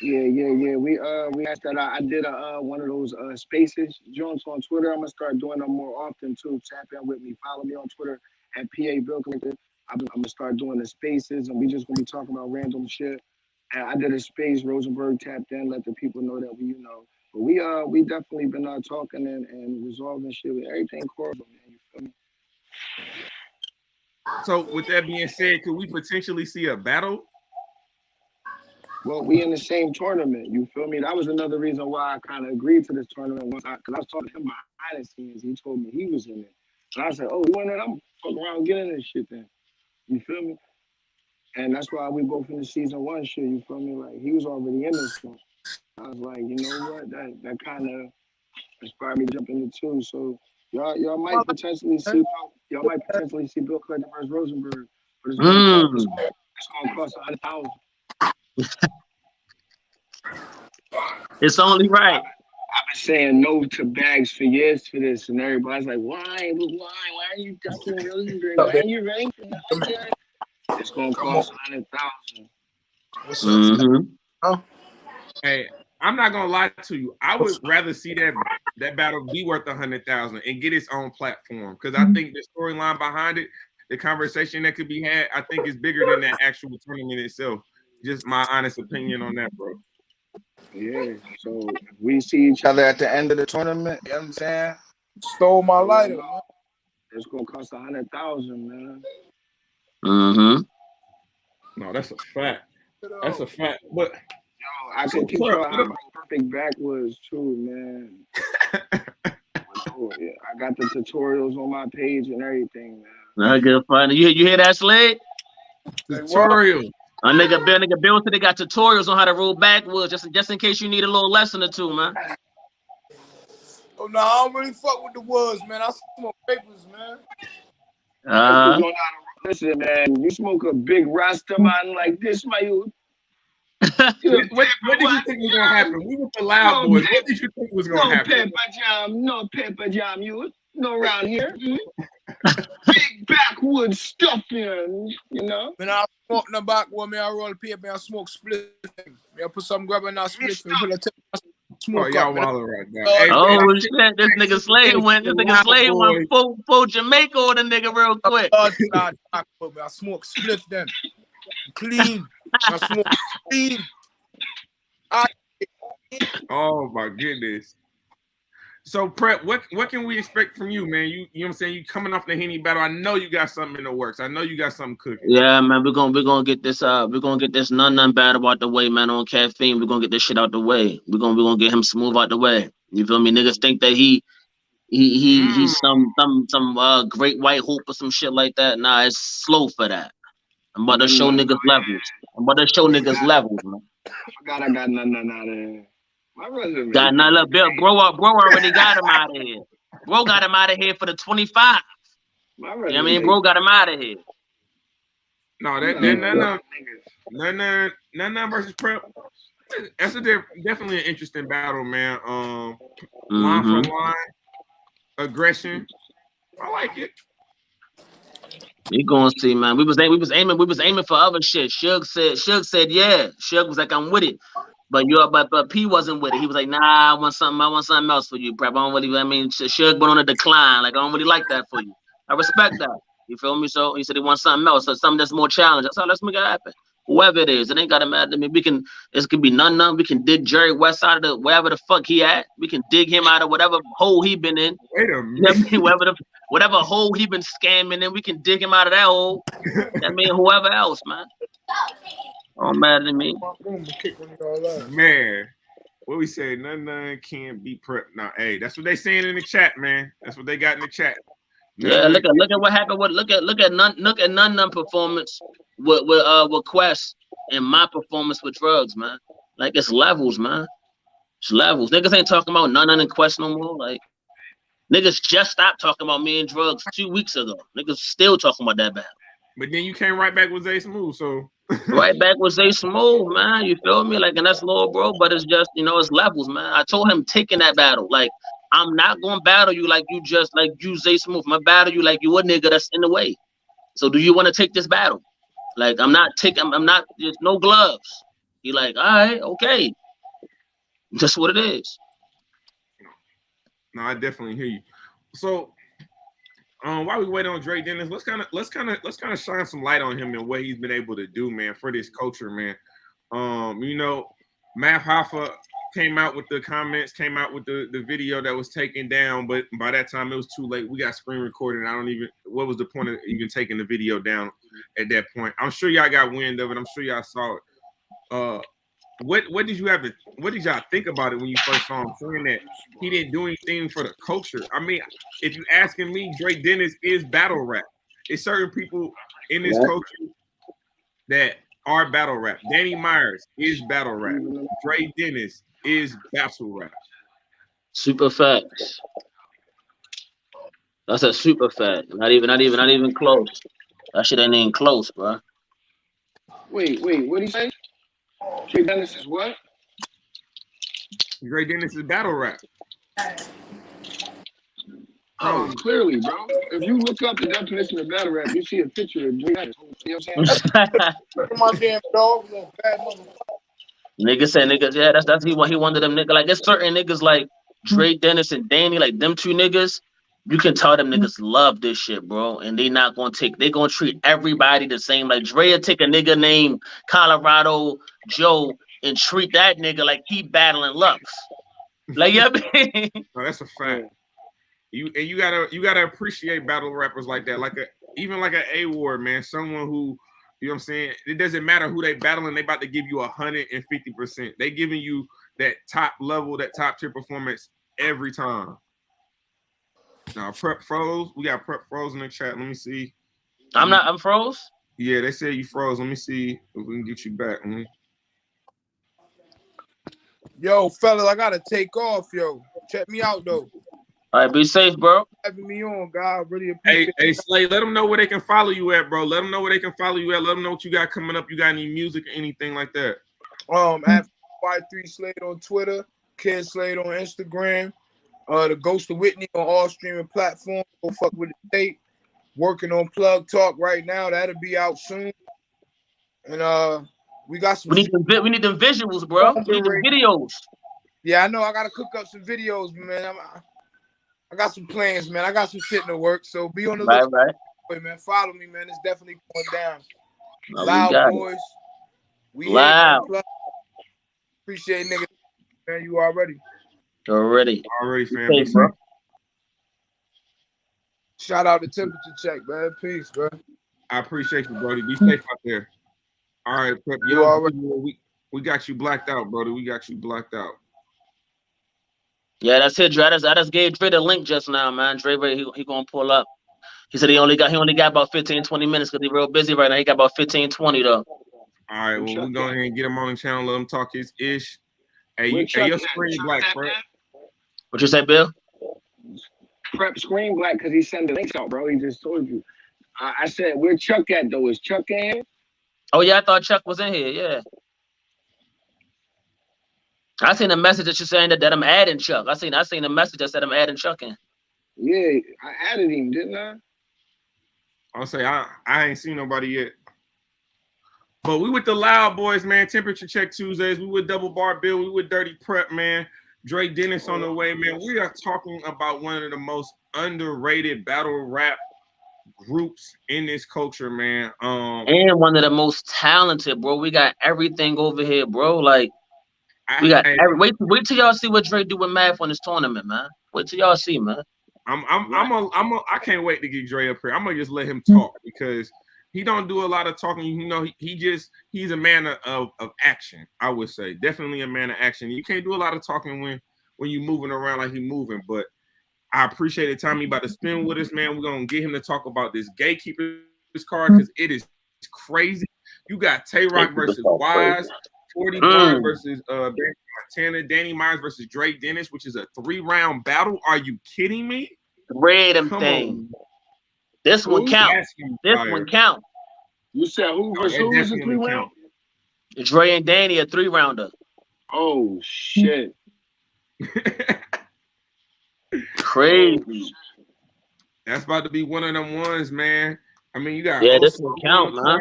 Yeah. We hashed that out. I did one of those spaces joints on Twitter. I'm gonna start doing them more often too. Tap in with me. Follow me on Twitter at PA Bill Clinton. I'm gonna start doing the spaces, and we just gonna be talking about random shit. And I did a space. Rosenberg tapped in, let the people know that we, But we definitely been talking and resolving shit with everything cordial, man. You feel me? So with that being said, could we potentially see a battle? Well, we in the same tournament. You feel me? That was another reason why I kind of agreed to this tournament because I was talking to him behind the scenes. He told me he was in it, and I said, "Oh, you in it? I'm fucking around getting this shit then." You feel me? And that's why we both in the season 1 shit. You feel me? Like he was already in this one. I was like, you know what? That kind of inspired me to jump into 2. So y'all might potentially see Bill Clinton versus Rosenberg. But It's gonna cost 100,000. It's only right. I've been saying no to bags for years for this, and everybody's like, why? Why are you ducking really? Why are you ranking? It's gonna cost 100,000. What's up? Huh? Hey, I'm not gonna lie to you. I would rather see that battle be worth 100,000 and get its own platform, because I think the storyline behind it, the conversation that could be had, I think is bigger than that actual tournament itself. Just my honest opinion on that, bro. Yeah. So if we see each other at the end of the tournament, you know what I'm saying? Stole my lighter, man. It's gonna cost 100,000, man. No, that's a fact. That's a fact. But yo, I can teach you how my perfect back was too, man. Oh, yeah. I got the tutorials on my page and everything, man. I get fun. You hear that, Slade? Tutorial. A nigga Bill said they got tutorials on how to roll backwards, just in case you need a little lesson or two, man. Oh no, I don't really fuck with the words, man. I smoke papers, man. Listen, man, you smoke a big Rasta man like this, my youth. What did you think was gonna happen? We were the Loud Boys. What did you think was gonna happen? No pepper jam, youth. No around here. Big backwoods stuff here, you know. When I smoke in the back, when I roll paper, I smoke split. I put some grab and I split. Oh, y'all wallow right now. Hey, oh shit! This nigga Slade went. Full Jamaica on the nigga real quick. I smoke split then. Clean. I smoke clean. Oh my goodness. So Prep, what can we expect from you, man? You know what I'm saying? You coming off the Henny battle. I know you got something in the works. I know you got something cooking. Yeah, man. We're gonna get this none battle out the way, man, on Caffeine. We're gonna get this shit out the way. We're gonna get him smooth out the way. You feel me? Niggas think that he's some great white hoop or some shit like that. Nah, it's slow for that. I'm about to show niggas levels. Man. I got nothing out of here. My resume. Got another bill. Bro already got him out of here. Bro got him out of here for the 25. You know what I mean? Bro got him out of here. No, none versus Prep. That's definitely an interesting battle, man. Line for line, aggression. I like it. We gonna see, man. We was aiming for other shit. Suge said yeah. Suge was like, I'm with it. But P wasn't with it. He was like, nah, I want something else for you, Prep. Suge went on a decline. Like, I don't really like that for you. I respect that. You feel me? So he said he wants something else, so something that's more challenging. So let's make it happen. Whoever it is, it ain't gotta matter to me. It could be none. We can dig Jerry West out of wherever the fuck he at. We can dig him out of whatever hole he been in. Wait a minute. Whatever hole he been scamming in, we can dig him out of that hole. That mean whoever else, man. Don't matter to me. Man, what we say? None can't be Prep. Nah, hey, that's what they saying in the chat, man. That's what they got in the chat. Yeah, look at what happened with look at none performance with Quest and my performance with Drugs, man. Like, it's levels, man. It's levels. Niggas ain't talking about none and Quest no more. Like, niggas just stopped talking about me and Drugs 2 weeks ago. Niggas still talking about that battle. But then you came right back with Zay Smooth, so right back with Zay Smooth, man. You feel me? Like, and that's low, bro. But it's just, it's levels, man. I told him taking that battle. Like, I'm not gonna battle you like you Zay Smooth. I'm gonna battle you like you a nigga that's in the way. So do you want to take this battle? Like, I'm not, there's no gloves. He like, all right, okay. That's what it is. No, I definitely hear you. So while we wait on Dre Dennis, let's kind of shine some light on him and what he's been able to do, man, for this culture, man. Math Hoffa came out with the comments, came out with the video that was taken down, but by that time it was too late. We got screen recorded. What was the point of even taking the video down at that point? I'm sure y'all got wind of it. I'm sure y'all saw it. What did y'all think about it when you first saw him saying that he didn't do anything for the culture? I mean, if you're asking me, Dre Dennis is battle rap. It's certain people in this culture that are battle rap. Danny Myers is battle rap. Dre Dennis is battle rap. Super facts. That's a super fact. Not even close. That shit ain't even close, bro. Wait, what do you say? Dre Dennis is what? Dre Dennis is battle rap. Oh, clearly, bro. If you look up the definition of battle rap, you see a picture of Dre Dennis. You know what I'm saying? My damn dog, little bad motherfucker. Niggas say niggas, yeah, that's he wanted them niggas. Like, there's certain niggas like Drake Dennis and Danny, like them two niggas. You can tell them niggas love this shit, bro, and they not gonna they gonna treat everybody the same. Like Dre will take a nigga named Colorado Joe and treat that nigga like he battling Lux. Like, yeah, no, that's a fact. You gotta appreciate battle rappers like that, like even like an A-Ward, man, someone who, you know what I'm saying, it doesn't matter who they battling, they about to give you 150%. They giving you that top level, that top tier performance every time. Now Prep froze. We got Prep froze in the chat. Let me see. I'm froze. Yeah, they said you froze. Let me see if we can get you back. Yo, fellas, I gotta take off, yo. Check me out though. All right, be safe, bro. Having me on, God. Really appreciate it. Hey, Slade, let them know where they can follow you at, bro. Let them know where they can follow you at. Let them know what you got coming up. You got any music or anything like that? At 53 Slade on Twitter, Kid Slade on Instagram, the Ghost of Whitney on all streaming platforms. Go fuck with the tape. Working on Plug Talk right now. That'll be out soon. And we got some. We need them visuals, bro. We need them videos. Yeah, I know. I gotta cook up some videos, man. I got some plans, man. I got some shit in the work. So be on the lookout. Right. Man. Follow me, man. It's definitely going down. No, Loud boys. We loud. Appreciate niggas, man. You already, fam. Bro. Shout out to Temperature Check, man. Peace, bro. I appreciate you, Brody. Be safe out there. All right, Prep. Yo, we got you blacked out, Brody. We got you blacked out. Yeah, that's it, Dre. I just gave Dre the link just now, man. Dre, he gonna pull up. He said he only got about 15-20 minutes because he's real busy right now. He got about 15-20 though. All right, well, we go ahead and get him on the channel, let him talk his ish. Hey, your screen black, Prep. What you say, Bill? Prep screen black because he sent the links out, bro. He just told you. I said, where Chuck at though? Is Chuck in? Oh yeah, I thought Chuck was in here. Yeah. I seen a message that you're saying that I'm adding Chuck. I seen a message that said I'm adding Chuck in. Yeah, I added him, didn't I? I'll say I ain't seen nobody yet. But we with the Loud Boys, man. Temperature Check Tuesdays. We with Double Bar Bill. We with Dirty Prep, man. Dre Dennis on the way, man. We are talking about one of the most underrated battle rap groups in this culture, man. And one of the most talented, bro. We got everything over here, bro. Like, we got wait till y'all see what Dre do with Math on this tournament, man. Wait till y'all see, man. I can't wait to get Dre up here. I'm gonna just let him talk because he don't do a lot of talking. You know, he's a man of action. I would say definitely a man of action. You can't do a lot of talking when you moving around like he moving. But I appreciate the time he about to spend with us, man. We're gonna get him to talk about this Gatekeepers card because it is crazy. You got Tay Rock versus Wise. 40 Bars versus Montana, Danny Myers versus Drake Dennis, which is a 3-round battle. Are you kidding me? Read them thing. This one count. This one count. You said who versus who is a 3-round? Dre and Danny a 3-rounder. Oh shit. Crazy. That's about to be one of them ones, man. I mean, you got this one count, man.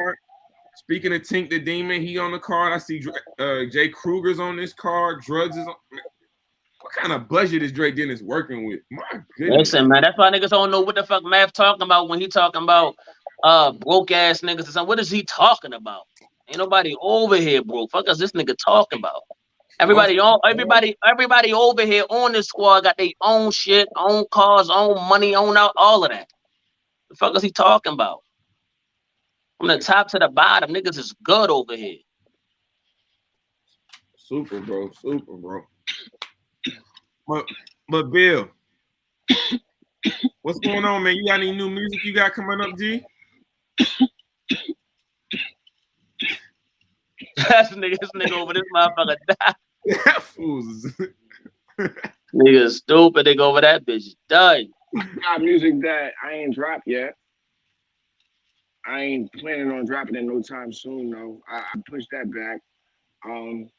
Speaking of Tink the Demon, he on the card. I see Jay Kruger's on this card. Drugs is on. What kind of budget is Drake Dennis working with? My goodness. Listen, man, that's why niggas don't know what the fuck Math talking about when he talking about broke ass niggas or something. What is he talking about? Ain't nobody over here, bro. Fuck is this nigga talking about? Everybody over here on this squad got their own shit, own cars, own money, own out, all of that. The fuck is he talking about? From the top to the bottom, niggas is good over here. Super, bro. But Bill, what's going on, man? You got any new music you got coming up, G? This nigga over this motherfucker died. That fool's. Nigga stupid. Nigga over that bitch died. I got music that I ain't dropped yet. I ain't planning on dropping it no time soon, though. I pushed that back. I'm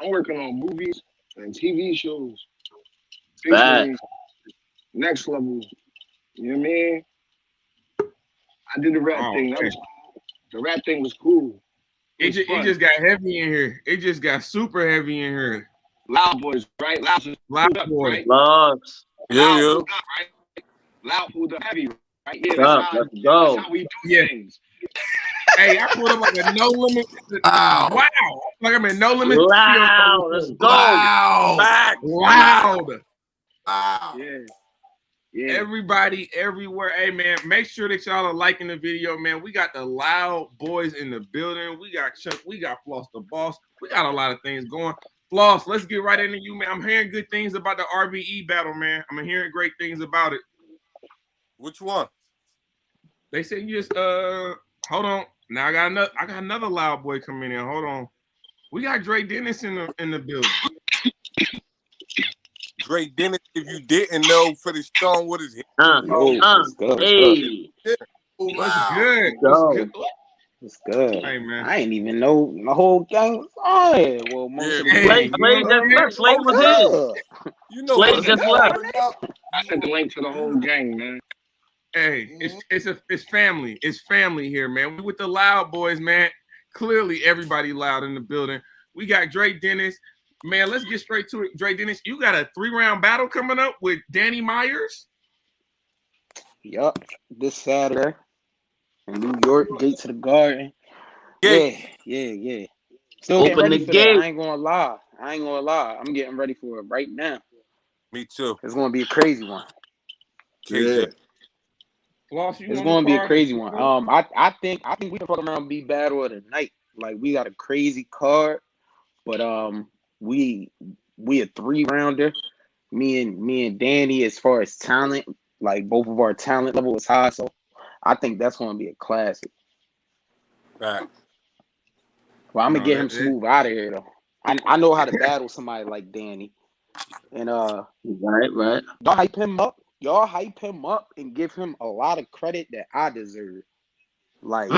working on movies and TV shows. Bad. Basically, next level. You know what I mean? I did the rap Oh, thing. That man. was cool. The rap thing was cool. It just got heavy in here. It just got super heavy in here. Loud boys, right? Loud Up, boy. right? Loves. Loud pulled up, right? Loud pulled up heavy, right? Yeah, Let's go. that's how we do Yeah. things. Hey, I put him like a no limit. Wow. Wow. Like I'm in no limit. Loud. Let's go. Wow. Loud. Wow. Yeah. Yeah. Everybody, everywhere. Hey, man, make sure that y'all are liking the video, man. We got the Loud Boys in the building. We got Chuck. We got Floss the Boss. We got a lot of things going. Floss, let's get right into you, man. I'm hearing good things about the RBE battle, man. I'm hearing great things about it. Which one? They said you just hold on. Now I got another Loud Boy coming in. Hold on. We got Dre Dennis in the building. Dre Dennis, if you didn't know, for the strong with his Hey. What's good? Go. What's good? It's good. Hey, man. I ain't even know the whole gang was on here. Well, most of the Slade just left. Slade was here. You know Slade what's just up. left. I sent the link to the whole gang, man. Hey, it's family. It's family here, man. We with the Loud Boys, man. Clearly, everybody loud in the building. We got Dre Dennis. Man, let's get straight to it. Dre Dennis, you got a 3-round battle coming up with Danny Myers? Yup, this Saturday in New York, Gates of the Garden. Yeah. Yeah. Still Open getting ready the for gate. that. I ain't gonna lie. I'm getting ready for it right now. Me too. It's gonna be a crazy one. KJ. Floss, you It's on gonna the be a card? crazy one. I think we can fuck around and be battle of the night. Like we got a crazy card, but we a 3-rounder. Me and Danny, as far as talent, like both of our talent level is high, so I think that's gonna be a classic. Right. Well, I'm gonna get him smooth out of here though. I know how to battle somebody like Danny, and Right. Y'all hype him up and give him a lot of credit that I deserve. Like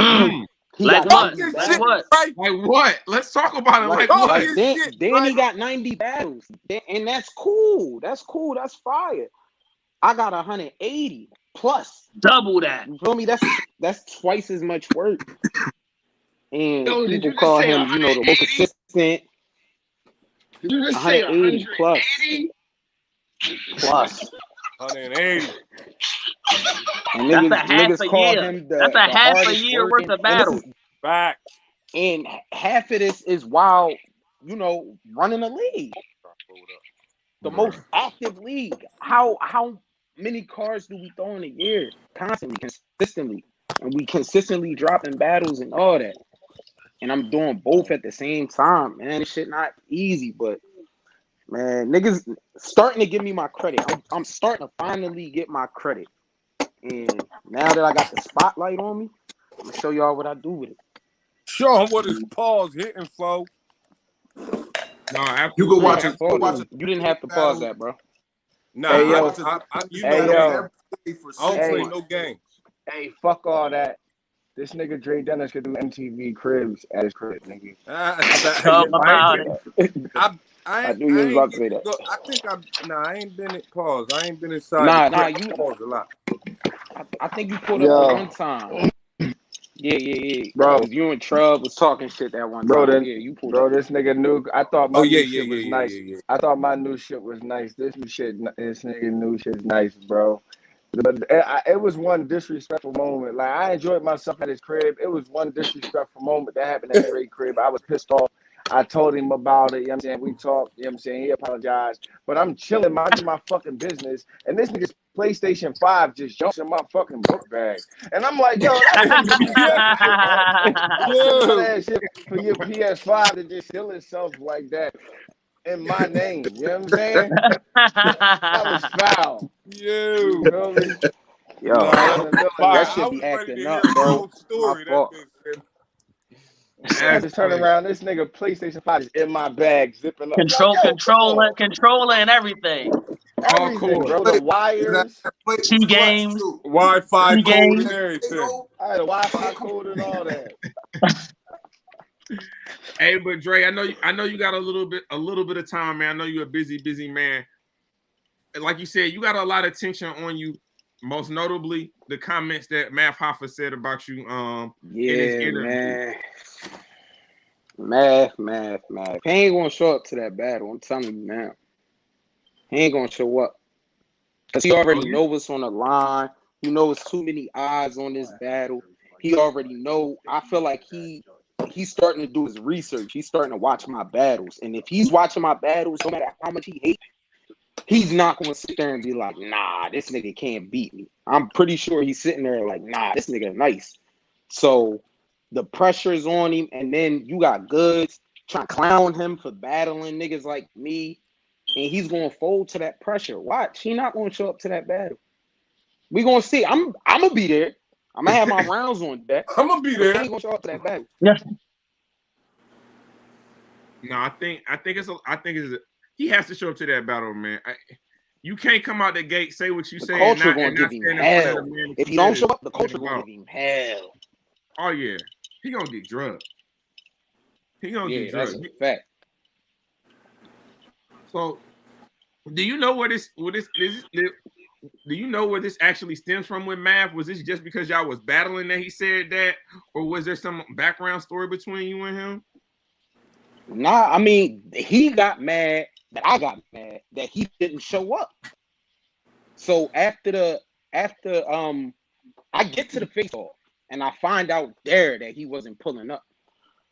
he Like got what? 90 Like battles. what? Like what? Let's talk about it. Like Like, what? Danny got 90 battles, and that's cool. That's cool. That's fire. I got 180 plus. Double that. You feel me? That's twice as much work. And Yo, did people you just call say him, the most 180? consistent. Did you just say 180 plus. 180. And That's niggas, a half niggas a call year. him That's a the half a hardest year worth working. of battles. Back. And half of this is while, running a league. The most active league. How many cards do we throw in a year? Constantly, consistently. And we consistently dropping battles and all that. And I'm doing both at the same time, man. This shit not easy, but man, niggas starting to give me my credit. I'm starting to finally get my credit. And now that I got the spotlight on me, I'm gonna show y'all what I do with it. Show him what his paws hitting for. No, absolutely. You go watch it. You didn't have to pause that, bro. Nah, Hey, yo. you Hey, know yo. me. I don't play no games. Hey, fuck all that. This nigga Dre Dennis could do MTV Cribs at his crib, nigga. Talk about it. I knew you was about to say that. I ain't been at pause. I ain't been inside. Nah, you pause a lot. I think you pulled up one time. Yeah. Bro. You and Trub was talking shit that one time. You pulled up. This nigga knew. I thought my new shit was nice. Yeah. I thought my new shit was nice. This nigga new shit's nice, bro. But it was one disrespectful moment. Like, I enjoyed myself at his crib. It was one disrespectful moment that happened at Dre's crib. I was pissed off. I told him about it. You know what I'm saying? We talked. You know what I'm saying? He apologized. But I'm chilling, minding my fucking business. And this nigga's PlayStation 5 just jumps in my fucking book bag. And I'm like, yo, that's some that shit for your PS5 to just kill itself like that in my name. You know what I'm saying? That was foul. You feel me? Yo, that should be ready acting to up, hear the bro. whole story. My fault. I just turn around. This nigga PlayStation 5 is in my bag, zipping up. Controller and everything. everything, bro. The wires, Two games, Wi-Fi two code and games. everything. I had a Wi-Fi code and all that. Hey, but Dre, I know you got a little bit of time, man. I know you're a busy man. And like you said, you got a lot of attention on you. Most notably, the comments that Math Hoffa said about you in his interview. Man. Math. He ain't gonna show up to that battle. I'm telling you now. He ain't gonna show up. Because he already know what's on the line. He knows too many odds on this battle. He already know. I feel like he's starting to do his research. He's starting to watch my battles. And if he's watching my battles, no matter how much he hates, he's not going to sit there and be like, nah, this nigga can't beat me. I'm pretty sure he's sitting there like, nah, this nigga nice. So the pressure is on him. And then you got Goods trying to clown him for battling niggas like me. And he's going to fold to that pressure. Watch. He not going to show up to that battle. We going to see. I'm going to be there. I'm going to have my rounds on deck. I'm going to be there. He ain't going to show up to that battle. Yeah. No, I think he has to show up to that battle, man. You can't come out the gate, say what you say. The culture going to give him hell. If you don't show up, the culture going to give him hell. Oh, yeah. He going to get drugged. He going to get drugged. That's a fact. So, do you know where this do you know where this actually stems from with Math? Was this just because y'all was battling that he said that, or was there some background story between you and him? Nah, I mean, he got mad that I got mad that he didn't show up. So after I get to the face-off and I find out there that he wasn't pulling up.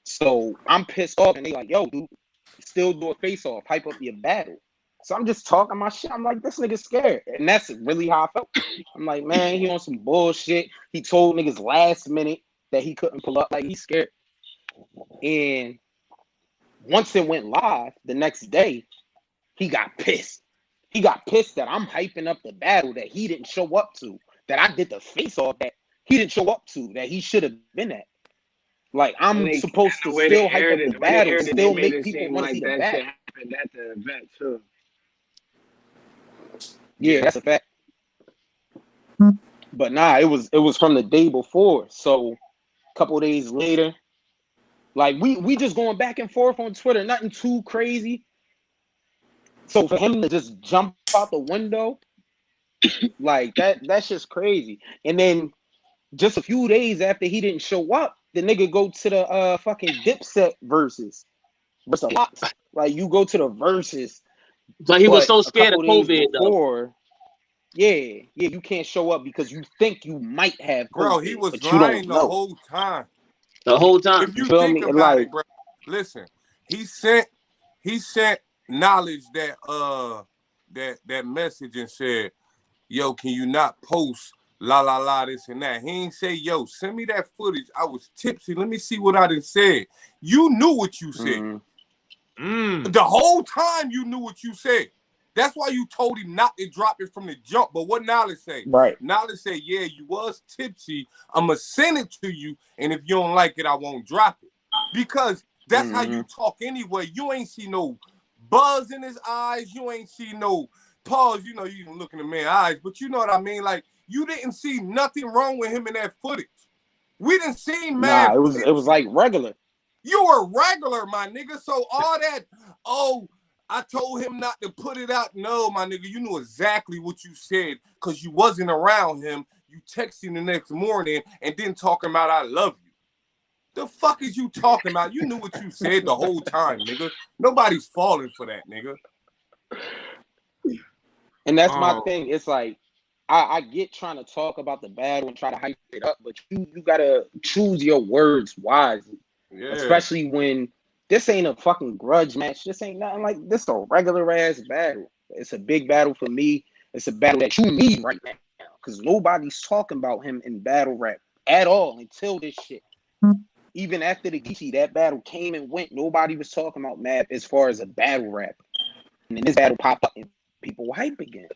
So I'm pissed off and they like, yo, dude, still do a face-off, hype up your battle. So I'm just talking my shit. I'm like, this nigga's scared. And that's really how I felt. I'm like, man, he on some bullshit. He told niggas last minute that he couldn't pull up. Like, he's scared. And once it went live the next day, he got pissed. He got pissed that I'm hyping up the battle that he didn't show up to, that I did the face-off that he didn't show up to, that he should have been at. Like, I'm supposed to still hype up the battle, still make people want to see the battle. At the event too. Yeah, that's a fact. But nah, it was from the day before. So a couple days later, like we just going back and forth on Twitter, nothing too crazy. So for him to just jump out the window, like that's just crazy. And then just a few days after he didn't show up, the nigga go to the fucking Dipset versus Lox. Like, you go to the verses. But he was so scared of COVID though. Yeah, you can't show up because you think you might have COVID. Bro, he was lying the whole time. The whole time. If you think about it, bro, listen, he sent knowledge that message and said, yo, can you not post la this and that? He ain't say, yo, send me that footage. I was tipsy. Let me see what I done said. You knew what you said. The whole time you knew what you said. That's why you told him not to drop it from the jump. But what Knowledge say? Right. Knowledge say, yeah, you was tipsy. I'm going to send it to you. And if you don't like it, I won't drop it. Because that's how you talk anyway. You ain't see no buzz in his eyes. You ain't see no pause. You know, you can look in the man's eyes. But you know what I mean? Like, you didn't see nothing wrong with him in that footage. We didn't see man. Nah, it was like regular. You were regular, my nigga. So all that, I told him not to put it out. No, my nigga, you knew exactly what you said because you wasn't around him. You texted him the next morning and then talking about I love you. The fuck is you talking about? You knew what you said the whole time, nigga. Nobody's falling for that, nigga. And that's my thing. It's like, I get trying to talk about the battle and try to hype it up, but you gotta choose your words wisely. Yeah. Especially when this ain't a fucking grudge match. This ain't nothing like this. Is a regular ass battle. It's a big battle for me. It's a battle that you need right now because nobody's talking about him in battle rap at all until this shit. Even after the Geechee, that battle came and went. Nobody was talking about Math as far as a battle rap. And then this battle popped up and people hype again.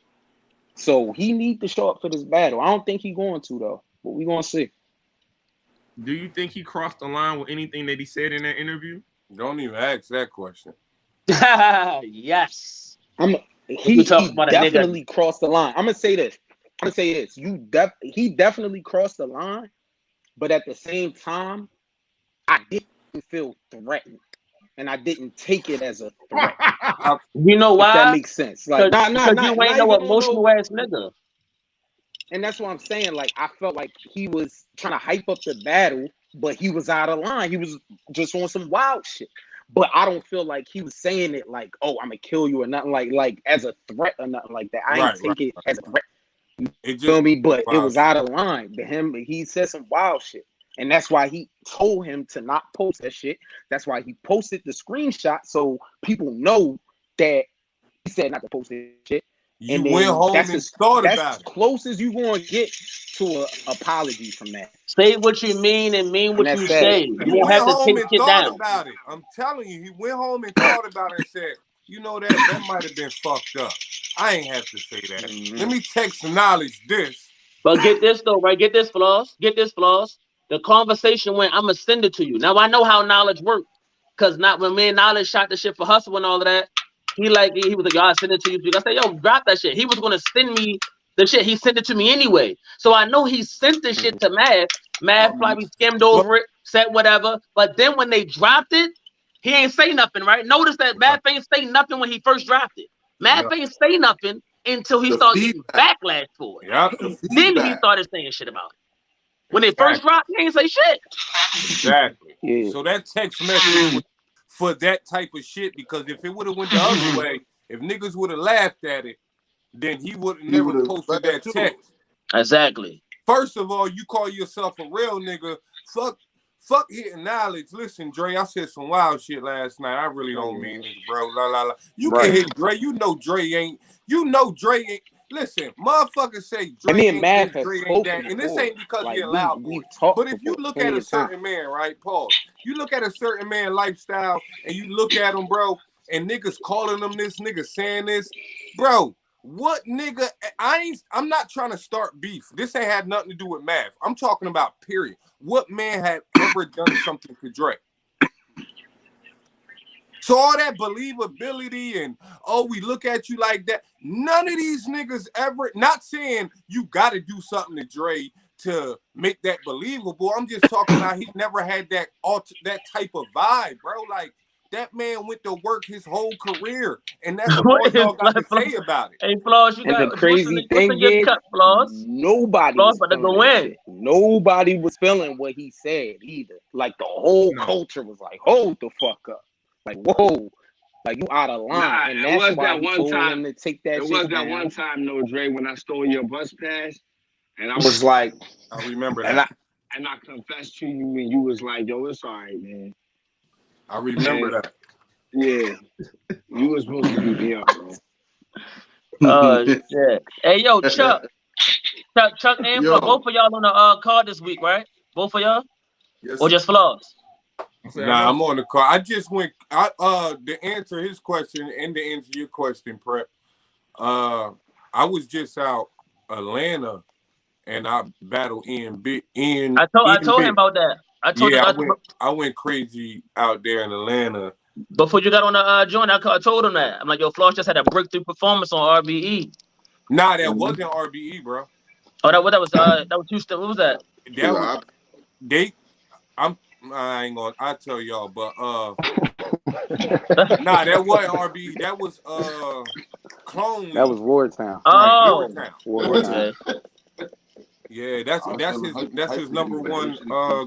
So he need to show up for this battle. I don't think he's going to though, but we gonna see. Do you think he crossed the line with anything that he said in that interview? Don't even ask that question. Yes. I'm he talk about a nigga. definitely crossed the line. I'm gonna say this. He definitely crossed the line, but at the same time, I didn't feel threatened, and I didn't take it as a threat. You know If that why? makes sense. Like, Because you ain't not no even on emotional ass nigga. And that's what I'm saying. Like, I felt like he was trying to hype up the battle, but he was out of line. He was just on some wild shit. But I don't feel like he was saying it like, "Oh, I'm gonna kill you" or nothing like as a threat or nothing like that. I ain't take it as a threat. You feel me? But it was out of line. He said some wild shit. And that's why he told him to not post that shit. That's why he posted the screenshot so people know that he said not to post that shit. You went home and thought about it. That's as close as you gonna get to an apology from that. Say what you mean and mean what you say. You don't have to take shit down. About it. I'm telling you, he went home and thought about it and said, you know that might have been fucked up. I ain't have to say that. Mm-hmm. Let me text Knowledge this. But get this though, right? Get this, Floss. The conversation went, I'm gonna send it to you. Now I know how Knowledge works. Cause not when me and Knowledge shot the shit for Hustle and all of that, he was like, yo, I send it to you. I said, yo, drop that shit. He was gonna send me the shit. He sent it to me anyway. So I know he sent the shit to Mav. Mav probably skimmed over it, said whatever. But then when they dropped it, he ain't say nothing, right? Notice that Mav ain't say nothing when he first dropped it. Mav ain't say nothing until he started getting backlash for it. Yep. Then he started saying shit about it. When they first dropped, he ain't say shit. Exactly. Yeah. So that text message was for that type of shit, because if it would have went the other way, if niggas would have laughed at it, then he would have never posted that text. Exactly. First of all, you call yourself a real nigga. Fuck hitting Knowledge. Listen, Dre, I said some wild shit last night. I really don't mean this, bro. La la la. You can hit Dre. You know Dre ain't. Listen, motherfuckers say Dre ain't this, Dre ain't that. And this ain't because he allowed for it. But if you look at a certain man, right, Paul, you look at a certain man lifestyle and you look at him, bro, and niggas calling him this, niggas saying this, bro, what nigga, I'm not trying to start beef. This ain't had nothing to do with Mav. I'm talking about period. What man had ever done something to Dre? So all that believability and, oh, we look at you like that. None of these niggas ever, not saying you got to do something to Dre to make that believable. I'm just talking about he never had that type of vibe, bro. Like, that man went to work his whole career, and that's all y'all got to say about it. Hey, Floss, you and got the crazy thing is, nobody was feeling that shit. Nobody was feeling what he said either. Like, the whole culture was like, hold the fuck up. Like, whoa. Like, you out of line. And that's why he told him to take that shit down. It was that one time, though, Dre, when I stole your bus pass, and I was like, I remember that. And I confessed to you, and you was like, yo, it's all right, man. I remember that. Yeah. You was supposed to beat me up, bro. Oh, shit. Hey, yo, Chuck and Flo, both of y'all on the card this week, right? Both of y'all? Yes. Or just Floss? Nah, I'm on the card. I just went, to answer his question and to answer your question, Prep, I was just out Atlanta, and I battled Ian. I told him about that. I went crazy out there in Atlanta. Before you got on the joint, I told him that. I'm like, yo, Floss just had a breakthrough performance on RBE. Nah, that wasn't RBE, bro. Oh, that was Houston. What was that? I ain't gonna. I'll tell y'all, but nah, that wasn't RBE. That was Clone. That was Wartown. Oh, Wartown. Yeah, that's his number one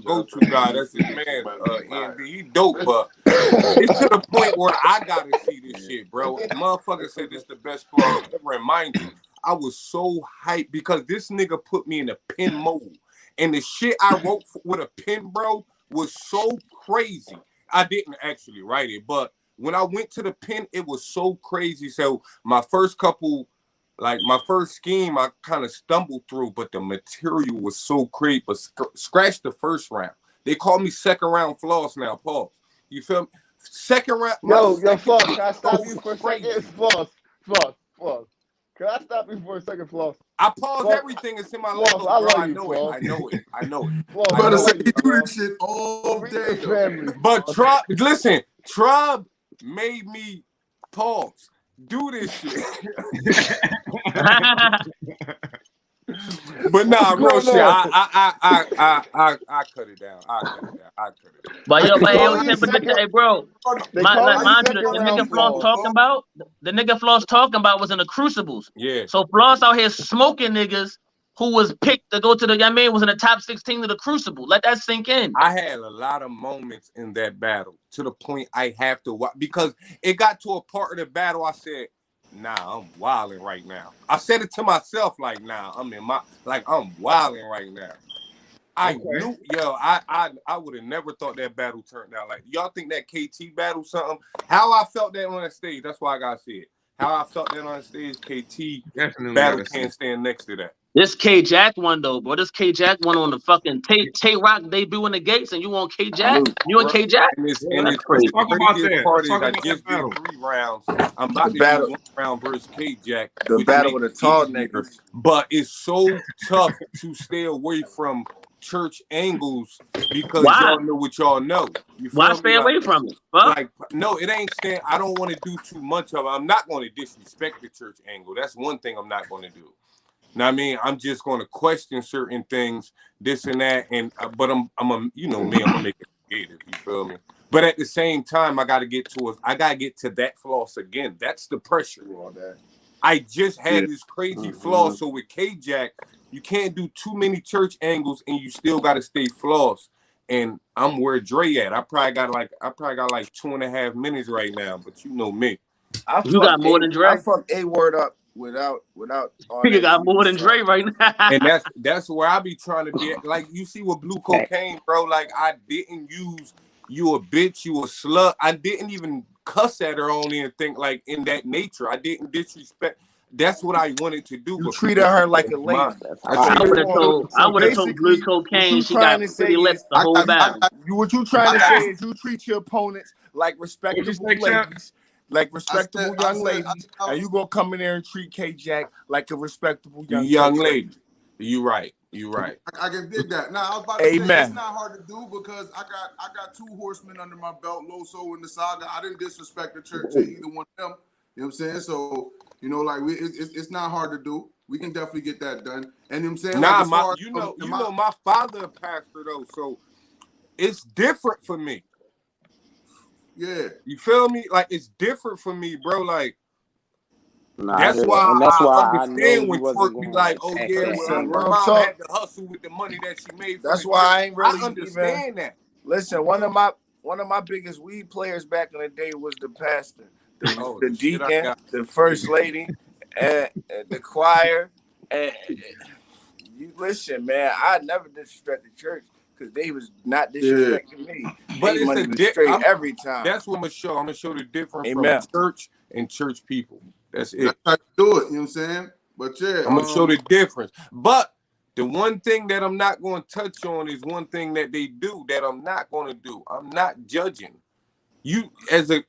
go-to guy. That's his man. NB. He dope, but it's to the point where I gotta see this shit, bro. Motherfucker said this the best floss ever. And mind you, I was so hyped because this nigga put me in a pen mode, and the shit I wrote with a pen, bro, was so crazy. I didn't actually write it, but when I went to the pen, it was so crazy. So my first scheme, I kind of stumbled through, but the material was so crazy. But scratch the first round. They call me second round Floss now, Paul. You feel me? Second round. Yo, Floss, can I stop you for a second? Floss. Can I stop you for a second, Floss? I pause everything. It's in my level, bro. I know it. Floss, I'm about to say, you do this shit all day. But Trub made me pause. do this shit. But nah, real shit. I cut it down. I cut it down. But yo, They but call you hey, bro, They call you mind you, second the round nigga Floss Floss. talking about, was in the Crucibles. Yeah. So Floss out here smoking niggas who was picked to go to the, was in the top 16 of the Crucible. Let that sink in. I had a lot of moments in that battle to the point I have to watch because it got to a part of the battle I said, nah, I'm wilding right now. I said it to myself like, nah, I'm wilding right now. I knew, I would have never thought that battle turned out like. Y'all think that KT battle something? How I felt that on that stage, that's why I gotta see it. How I felt that on the stage, KT Definitely battle can't stand next to that. This K Jack one though, bro. This K Jack one on the fucking Tay Rock debut in the gates, and you want K Jack? You and K Jack? And That's crazy. Talk about that. Part is Talk I about just that did battle. 3 rounds. I'm about to battle- do 1 round versus K Jack. The battle with the tall niggas. But it's so tough to stay away from church angles because Why? y'all know what y'all know. You feel Why me? stay away from it? Huh? Like, no, it ain't stand. I don't want to do too much of it. I'm not going to disrespect the church angle. That's one thing I'm not going to do. Now, I mean, I'm just going to question certain things, this and that, and but I'm you know me, I'm gonna make it creative. You feel me? But at the same time, I got to get to that Floss again. That's the pressure. I just had this crazy Floss. So with K Jack, you can't do too many church angles, and you still got to stay Floss. And I'm where Dre at. I probably got like 2.5 minutes right now. But you know me. You got more than Dre. I fucked A word up without all You that got more than Dre right now. And that's where I be trying to be. Like, you see with blue cocaine, bro. Like, I didn't use you a bitch, you a slut. I didn't even cuss at her on and think like in that nature. I didn't disrespect. That's what I wanted to do. You treated her like a lady. I would have told blue cocaine she got pretty lips the whole battle. What you trying to say is you treat your opponents like respectable ladies. Like respectable young ladies, and you gonna come in there and treat K Jack like a respectable young lady. You right. I can dig that. Now I was about to say it's not hard to do because I got 2 horsemen under my belt, Loso and the Saga. I didn't disrespect the church to either one of them. You know what I'm saying? So like it's not hard to do. We can definitely get that done. And you know what I'm saying? Nah, like, you know my father a pastor though, so it's different for me. Yeah. You feel me? Like, it's different for me, bro. Like, Nah, that's why I understand when twerk be like, oh yeah, well, my mom had to hustle with the money that she made. That's why I ain't really understand that. Listen, one of my biggest weed players back in the day was the pastor, the deacon, the first lady, and the choir. And you listen, man, I never disrespect the church because they was not disrespecting me. But it's money was straight every time. That's what I'm gonna show the difference from church and church people. That's it. That's how you do it, you know what I'm saying? But yeah, I'm gonna show the difference. But the one thing that I'm not going to touch on is one thing that they do that I'm not going to do. I'm not judging. You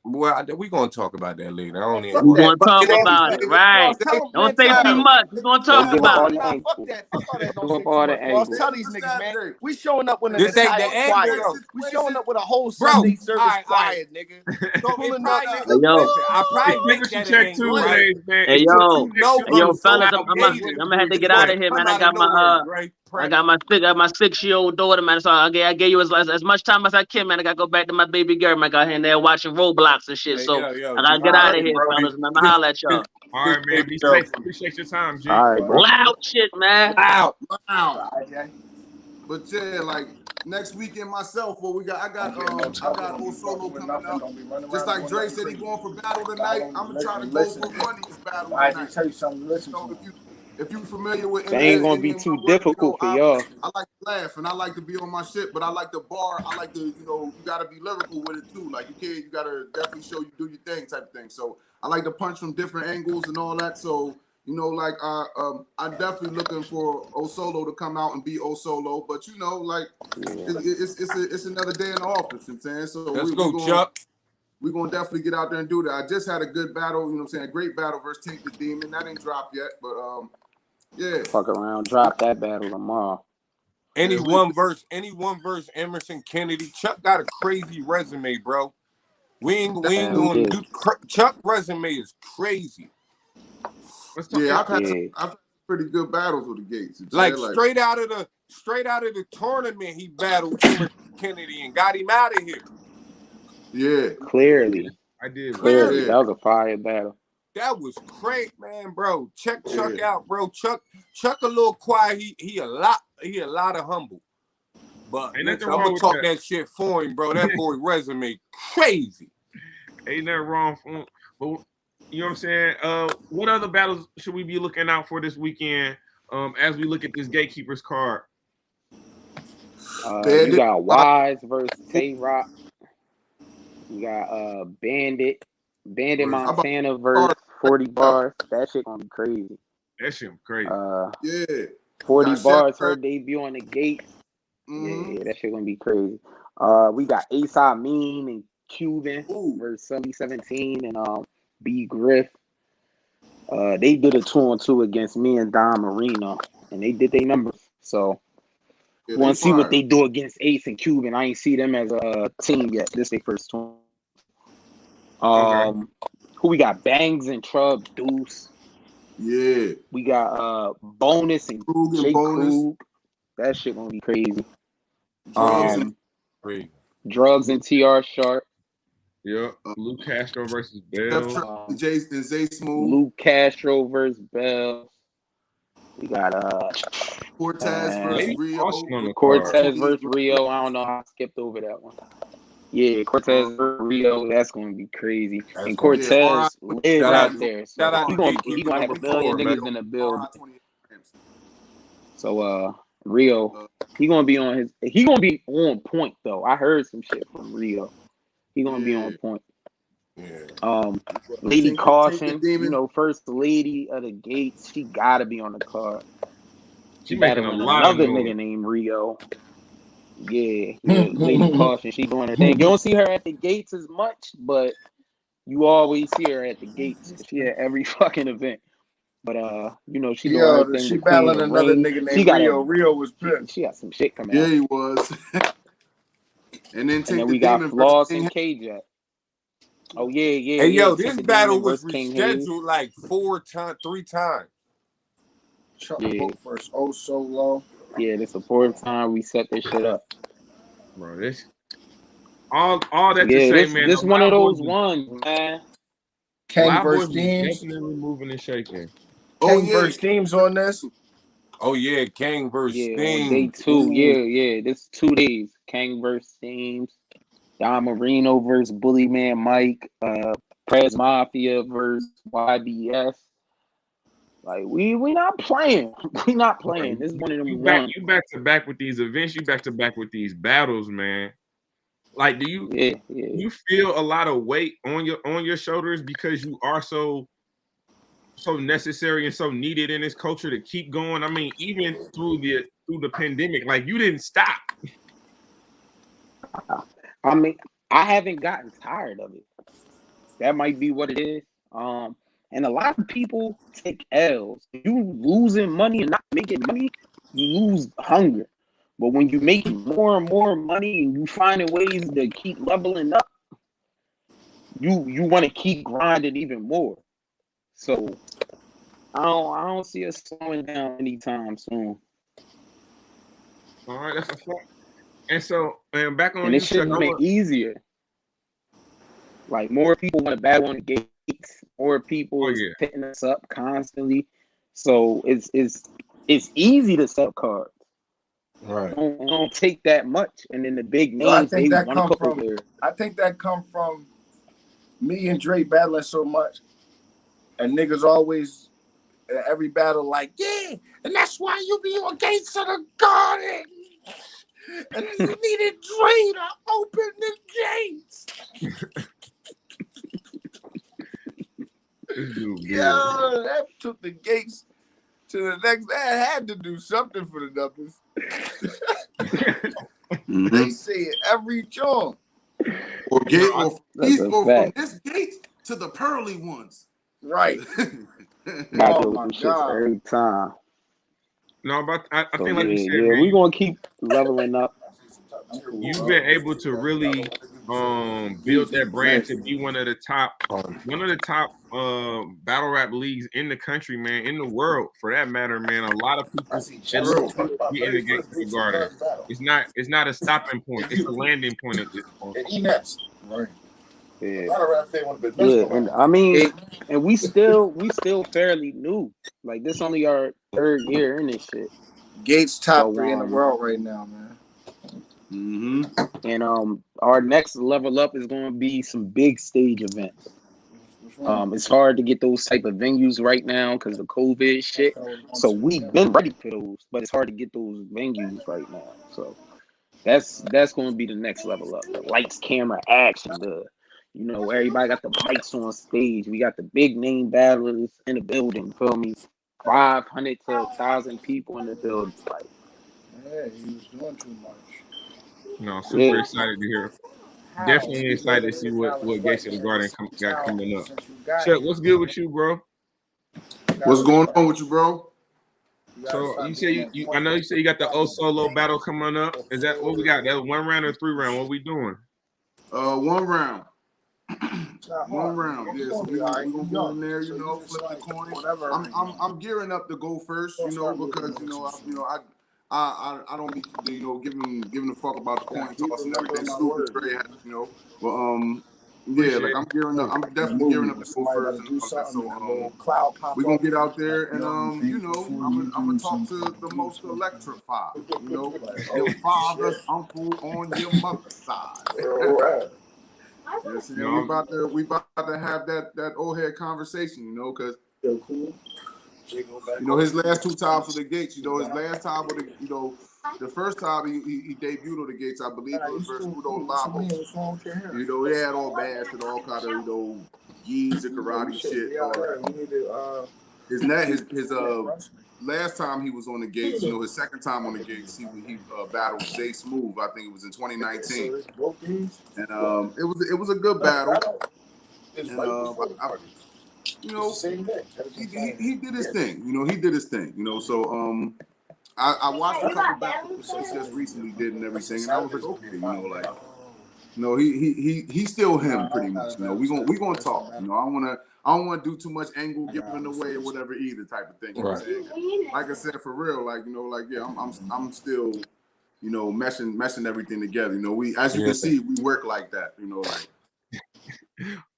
we're gonna talk about that later. We're gonna talk about it, right? Don't say too much. We're gonna talk about it. Fuck that. Fuck all that. Don't say too much. Tell these niggas, man. We showing up with an This ain't entire the choir. angle. We showing up with a whole Sunday service choir, nigga. Pulling up. I probably make that check Tuesdays, man. Hey yo, fellas, I'm gonna have to get out of here, man. I got my 6-year-old daughter, man. So I gave you as much time as I can, man. I gotta go back to my baby girl, man. I got in there watching Roblox and shit. So I gotta get out of here, fellas. Man, I'ma holler at y'all. All right, man. Be safe. Appreciate your time, G. All right, bro. Loud shit, man. Loud. But yeah, like next weekend myself, I got Osolo coming up. Just like Dre said, he going for battle tonight. I'm gonna try to go for funniest battle tonight. I tell you something. Listen, if you familiar with, they ain't gonna be too difficult for y'all. I like to laugh and I like to be on my shit, but I like the bar. I like to, you gotta be lyrical with it too. Like you gotta definitely show you do your thing type of thing. So I like to punch from different angles and all that. So I'm definitely looking for Osolo to come out and be Osolo. But it's another day in the office. You know what I'm saying? So let's go, Chuck. We're gonna definitely get out there and do that. I just had a good battle, you know what I'm saying? A great battle versus Tank the Demon. That ain't dropped yet, but yeah. Fuck around, drop that battle tomorrow. Any one verse, Emerson Kennedy. Chuck got a crazy resume, bro. We ain't gonna do. Chuck resume is crazy. Yeah, I've had pretty good battles with the Gates. Like straight out of the tournament, he battled Timothy Kennedy and got him out of here. Yeah, clearly. I did. Clearly, that was a fire battle. That was great, man, bro. Check Chuck out, bro. Chuck a little quiet. He a lot of humble. But I'm gonna talk that shit for him, bro. That boy resume crazy. Ain't nothing wrong for him. But you know what I'm saying? What other battles should we be looking out for this weekend? As we look at this Gatekeepers card. You got Wise versus Tay-Rock. You got Bandit Montana versus 40 Bars. That shit gonna be crazy. That shit crazy. 40 Bars, her debut on the Gates. Yeah, that shit gonna be crazy. We got A$AP Mean and Cuban versus 17 and B Griff. They did a 2-on-2 against me and Don Marino, and they did their numbers. So we want to see what they do against Ace and Cuban. I ain't see them as a team yet. This is their first tour. Who we got? Bangs and Trub Deuce. Yeah. We got Bonus and Jay Krug. That shit gonna be crazy. Drugs and TR Sharp. Yep. Luke Castro versus Bell. Jason Zay Smooth. Luke Castro versus Bell. We got Cortez versus Rio. Cortez versus Rio. I don't know how I skipped over that one. Yeah, Cortez versus Rio. That's gonna be crazy. And Cortez lives out there. So he gonna have a billion niggas in the building. So Rio, he gonna be on point though. I heard some shit from Rio. He gonna be on point. Yeah. Lady Caution, first lady of the Gates. She gotta be on the card. She making another nigga named Rio. Yeah, Lady Caution. She doing her thing. You don't see her at the Gates as much, but you always see her at the Gates. She at every fucking event. But she doing her thing. She battling another nigga named Rio. Rio was pissed. She got some shit coming out. Yeah, he was. and then we got Floss and K-Jack. Oh yeah. Hey yo, this battle was rescheduled like 3 times. Chuck first, so low. Yeah, this is the 4th time we set this shit up. Bro, this all that to say, man. This one of those ones, man. King versus Deems. Definitely moving and shaking. King versus Deems on this. Oh yeah, King versus Deems. Day 2. Yeah. This 2 days. King versus Deems. Don Marino versus Bully Man Mike. Prez Mafia versus YBS. Like we not playing. We not playing. This is one of them. You back to back with these events. You back to back with these battles, man. Like, do you feel a lot of weight on your shoulders because you are so necessary and so needed in this culture to keep going? I mean, even through the pandemic, like you didn't stop. I mean, I haven't gotten tired of it. That might be what it is. And a lot of people take L's. You losing money and not making money, you lose hunger. But when you make more and more money and you finding ways to keep leveling up, you want to keep grinding even more. So I don't see us slowing down anytime soon. All right, that's a fact. And so, back on and it should make it easier. Like more people want to battle on the Gates. More people is picking us up constantly. So it's easy to sell cards. Right. Don't take that much. And then the big names I think that come from me and Dre battling so much. And niggas always every battle like, yeah, and that's why you be on Gates of the Garden. And you needed Dre to open the gates. Yo, that took the Gates to the next. That had to do something for the numbers. They say it every joint. Or from this gate to the pearly ones. Right. Oh my God. Every time. No, but I think like you said, we're gonna keep leveling up. You've been able to really build their brand to be one of the top battle rap leagues in the country, man, in the world for that matter, man. A lot of people that look to get in the Gangsta Garden. It's not a stopping point, it's a landing point at this point. Right. Yeah, and I mean, and we still fairly new. Like this only our 3rd year in this shit. Gates top 3 in the world right now, man. And our next level up is going to be some big stage events. It's hard to get those type of venues right now because of COVID shit. So we've been ready for those, but it's hard to get those venues right now. So that's going to be the next level up. The lights, camera, action. Everybody got the mics on stage. We got the big name battlers in the building. Feel me? 500 to 1,000 people in the building. Like, yeah, he was doing too much. No, super excited to hear. Definitely excited to see what Gates of the Garden got coming up. Chuck, what's good with you, bro? What's going on with you, bro? So you say I know you say you got the O Solo battle coming up. Is that what we got? That 1 round or 3 round? What we doing? 1 round. 1 round. Yeah, so we gonna go in there, flip the coin. I'm gearing up to go first, because I don't be giving a fuck about the coin toss and everything. Stupid Dre has, but yeah, like I'm gearing up. I'm definitely gearing up to go first and all that. So we're gonna get out there and I'm gonna talk to the most electrified. Your father's uncle on your mother's side. Yes, we about to have that old head conversation, because his last 2 times with the Gates, his last time with the first time he debuted on the Gates, I believe it was versus Udo Labo. He had all bash and all kind of geese and karate shit. His last time he was on the Gates, his second time on the Gates, he battled Jay Smooth. I think it was in 2019, and it was a good battle. And he did his thing. He did his thing. So I watched a couple battles he just recently did and everything, and I was like, okay, he's still him pretty much. We gonna talk. I don't want to do too much angle giving away or whatever either type of thing. Like I said, for real, I'm still meshing everything together. We, as you can see, we work like that.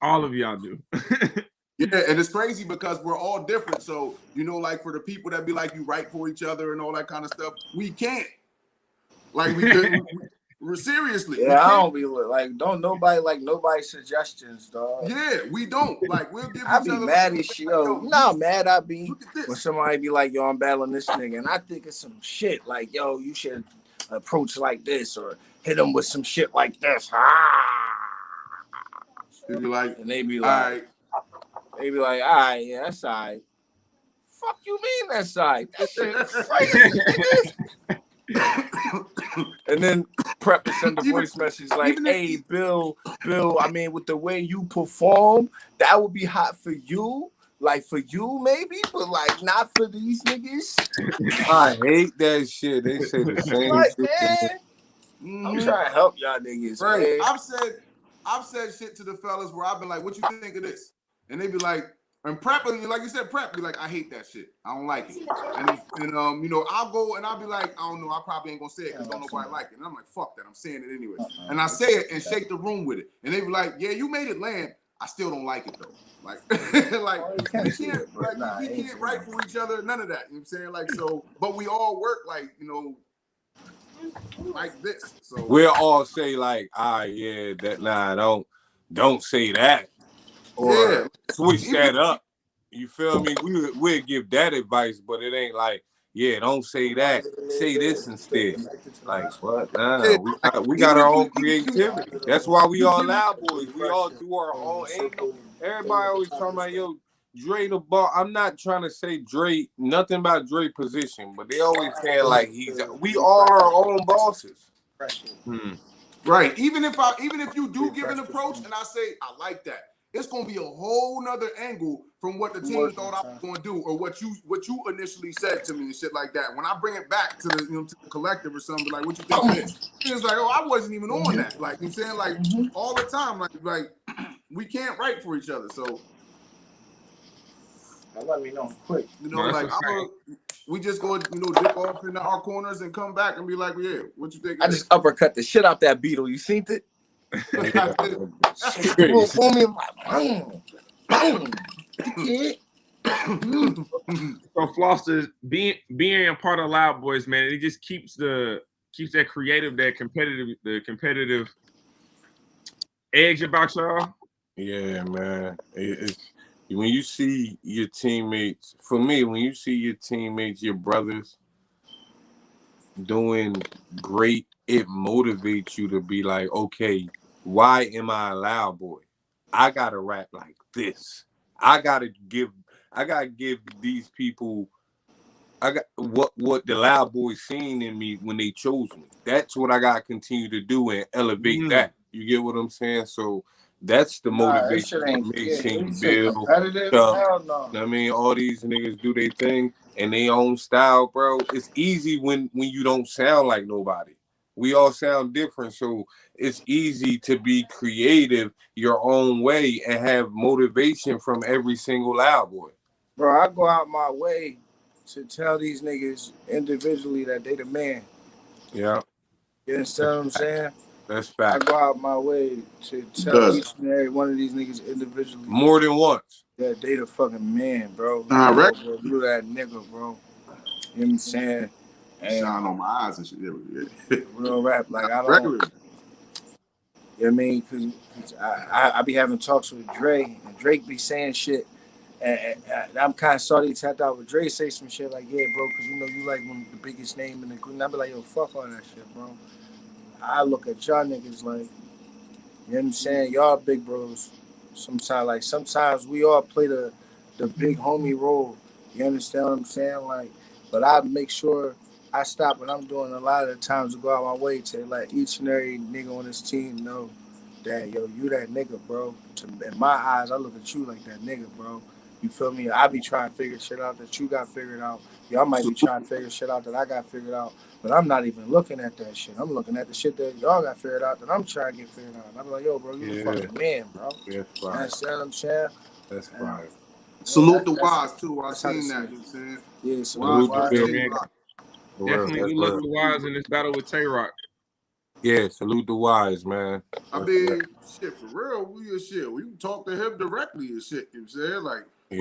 All of y'all do. Yeah, and it's crazy because we're all different. So, for the people that be like, you write for each other and all that kind of stuff, we can't. Like, we're seriously. Yeah, I don't be don't nobody's suggestions, dog. Yeah, we don't. Like, we'll give each other. I be mad as shit. Mad I be when somebody be like, yo, I'm battling this nigga. And I think it's some shit like, yo, you should approach like this or hit him with some shit like this. They be like, and they be like, all right. They be like, all right, yeah, that's all right. Fuck you mean that's all right? That shit crazy. And then Prep send a voice message like, hey, Bill, I mean, with the way you perform, that would be hot for you. Like, for you, maybe, but, not for these niggas. I hate that shit. They say the same shit. Man, I'm trying to help y'all niggas, right. Man. I've said shit to the fellas where I've been like, what you think of this? And they be like, and Prep, like you said, Prep be like, I hate that shit. I don't like it. And I'll go and I'll be like, I don't know, I probably ain't gonna say it because don't nobody like it. And I'm like, fuck that, I'm saying it anyway. And I say it and shake the room with it. And they be like, yeah, you made it land. I still don't like it though. Like, we can't write for each other, none of that. You know what I'm saying? Like, so, but we all work like this. So we'll all say like, yeah, don't say that. Or switch that up. You feel me? We'll give that advice, but it ain't like, yeah, don't say that. Say this instead. Like, what? Nah, we got our own creativity. That's why we all loud boys. We all do our own angle. Everybody always talking about, yo, Dre the ball. I'm not trying to say Dre, nothing about Dre position, but they always saying like we all our own bosses. Right. Even if you do give an approach and I say I like that, it's gonna be a whole nother angle from what the team thought I was gonna do, or what you initially said to me and shit like that. When I bring it back to the to the collective or something, like what you think of this? It's like, oh, I wasn't even on that. Like you saying, like all the time, like we can't write for each other. So let me know quick. you know, like we just go, dip off into our corners and come back and be like, yeah, what you think? I just uppercut the shit out that beetle. You seen it? For me, So Foster, being a part of Loud Boys, man, it just keeps that creative, the competitive edge about y'all. Yeah, man. It's when you see your teammates. For me, when you see your teammates, your brothers doing great, it motivates you to be like, okay, why am I a Loud Boy? I gotta rap like this. I gotta give these people what the Loud Boys seen in me when they chose me. That's what I gotta continue to do and elevate that. You get what I'm saying? So that's the motivation for me. Seeing Bill, I mean, all these niggas do their thing and their own style, bro. It's easy when you don't sound like nobody. We all sound different, so it's easy to be creative your own way and have motivation from every single Loud Boy. Bro, I go out my way to tell these niggas individually that they the man. Yeah. You understand what I'm saying? That's fact. I go out my way to tell each and every one of these niggas individually. More than once. That they the fucking man, bro. You that nigga, bro. You know what I'm saying? Shine on my eyes and shit. Yeah. Real rap. Like, I don't. You know what I mean? Because I be having talks with Dre, and Drake be saying shit. And I'm kind of sorry he tapped out with Dre say some shit like, yeah, bro, because you like one of the biggest name in the group. And I be like, yo, fuck all that shit, bro. I look at y'all niggas like, you know what I'm saying? Y'all big bros. Sometimes we all play the big homie role. You understand what I'm saying? Like, but I make sure I stop what I'm doing a lot of the times to go out my way to let each and every nigga on this team know that, yo, you that nigga, bro. In my eyes, I look at you like that nigga, bro. You feel me? I be trying to figure shit out that you got figured out. Y'all might be trying to figure shit out that I got figured out. But I'm not even looking at that shit. I'm looking at the shit that y'all got figured out that I'm trying to get figured out. And I'm like, yo, bro, you the fucking man, bro. That's right. You understand what I'm saying? That's right. Salute the Wise, too. I seen that. You know what I'm saying? Yeah, salute the Wise. Definitely, we love the Wise in this battle with Tay-Rock. Yeah, salute the Wise, man. I mean, shit, for real, we talk to him directly and shit, you know what I'm saying? Like, if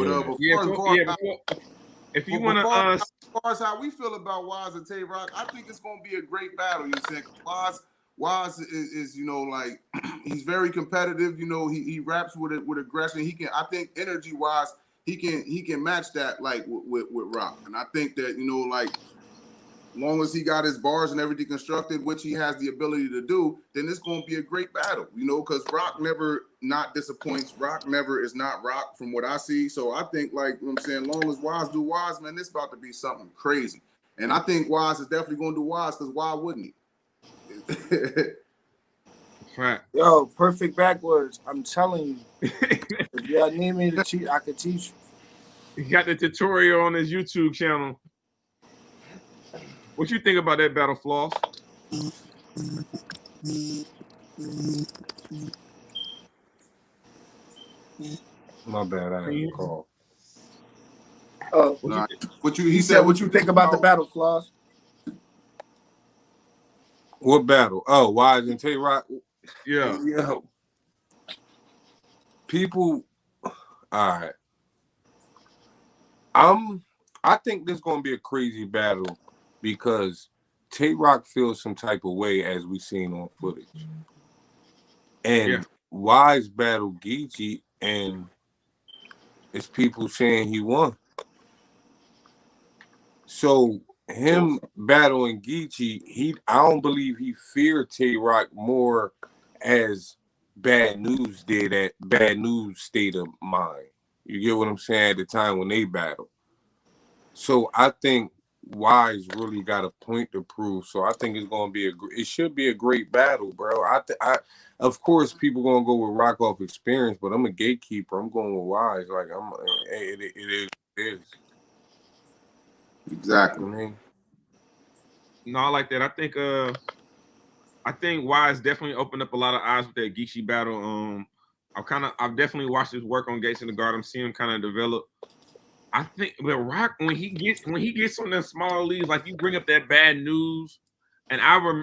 you want to, as far as how we feel about Wise and Tay-Rock, I think it's going to be a great battle, you know what I'm saying? Wise is like, he's very competitive, he raps with aggression. I think energy-wise, he can match that, like, with Rock. And I think that, like, long as he got his bars and everything constructed, which he has the ability to do, then it's going to be a great battle, because Rock never not disappoints. Rock never is not Rock from what I see. So I think, like, I'm saying, long as Wise do Wise, man, this about to be something crazy. And I think Wise is definitely going to do Wise, because why wouldn't he? Right. Yo, perfect backwards. I'm telling you. If y'all need me to teach, I can teach you. He got the tutorial on his YouTube channel. What you think about that battle, Floss? My bad, I didn't call. Oh, he said what you think about the battle, Floss? What battle? Oh, Wise and Tay-Rock? Yeah. Yeah. People, all right. I think this is going to be a crazy battle because Tay-Rock feels some type of way as we seen on footage. And Wise battled Geechee, and it's people saying he won. So him battling Geechee, I don't believe he feared Tay-Rock more as Bad News did at Bad News state of mind. You get what I'm saying? At the time when they battled. So I think Wise really got a point to prove. So I think it's gonna be it should be a great battle, bro. I of course people gonna go with Rock off experience, but I'm a gatekeeper. I'm going with Wise. Like it is. Exactly. I mean, No, I like that. I think Wise definitely opened up a lot of eyes with that Geechee battle. I've definitely watched his work on Gates in the Guard. I'm seeing him kind of develop. I think with Rock, when he gets on the smaller leagues, like you bring up that Bad News, and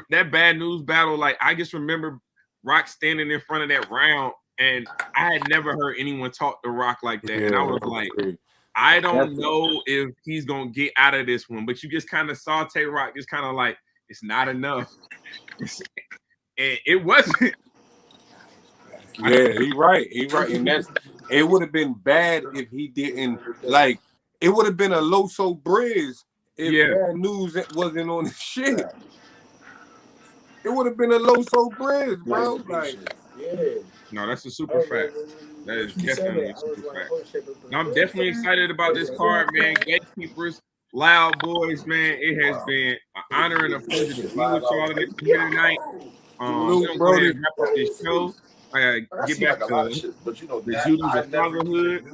that Bad News battle, like I just remember Rock standing in front of that round, and I had never heard anyone talk to Rock like that, and I was like, I don't know if he's gonna get out of this one, but you just kind of saute Rock, just kind of like it's not enough, and it wasn't. Yeah, he right, and it would have been bad if he didn't like. It would have been a Loso Briz if Bad News wasn't on the shit. It would have been a Loso Briz, bro. Like, no, that's a super fact. That is definitely a super fact. Now, I'm definitely excited about this card, man. Gatekeepers, Loud Boys, man. It has been an honor and a pleasure to be with y'all here tonight. We're gonna go ahead and wrap up this show. I gotta get back to the duties of fatherhood.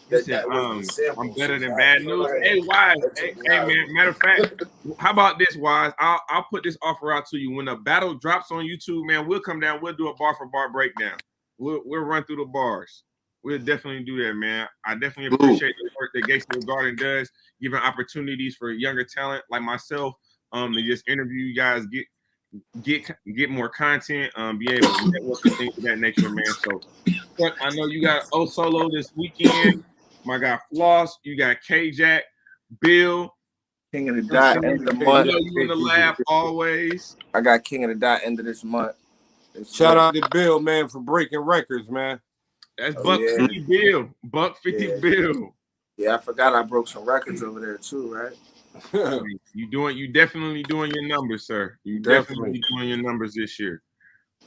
Listen, I'm better than Bad News. Hey, Wise. Hey, man. Matter of fact, how about this, Wise? I'll put this offer out to you. When the battle drops on YouTube, man, we'll come down. We'll do a bar for bar breakdown. We'll run through the bars. We'll definitely do that, man. I definitely appreciate the work that Gangsta Garden does, giving opportunities for younger talent like myself to just interview you guys, get more content, be able to network and things of that nature, man. So, but I know you got O Solo this weekend. My guy Floss, you got K-Jack, Bill. King of the Dot end of the month. You in the lab always. I got King of the Dot end of this month. Shout out to Bill, man, for breaking records, man. That's Buck 50 Bill. Buck 50 Bill. Yeah, I forgot I broke some records over there too, right? You definitely doing your numbers, sir. You definitely doing your numbers this year.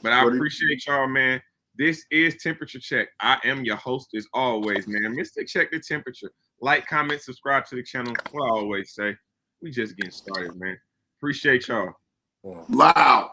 But I appreciate y'all, man. This is Temperature Check. I am your host as always, man. Mr. Check the Temperature. Like, comment, subscribe to the channel. What I always say. We just getting started, man. Appreciate y'all. Loud.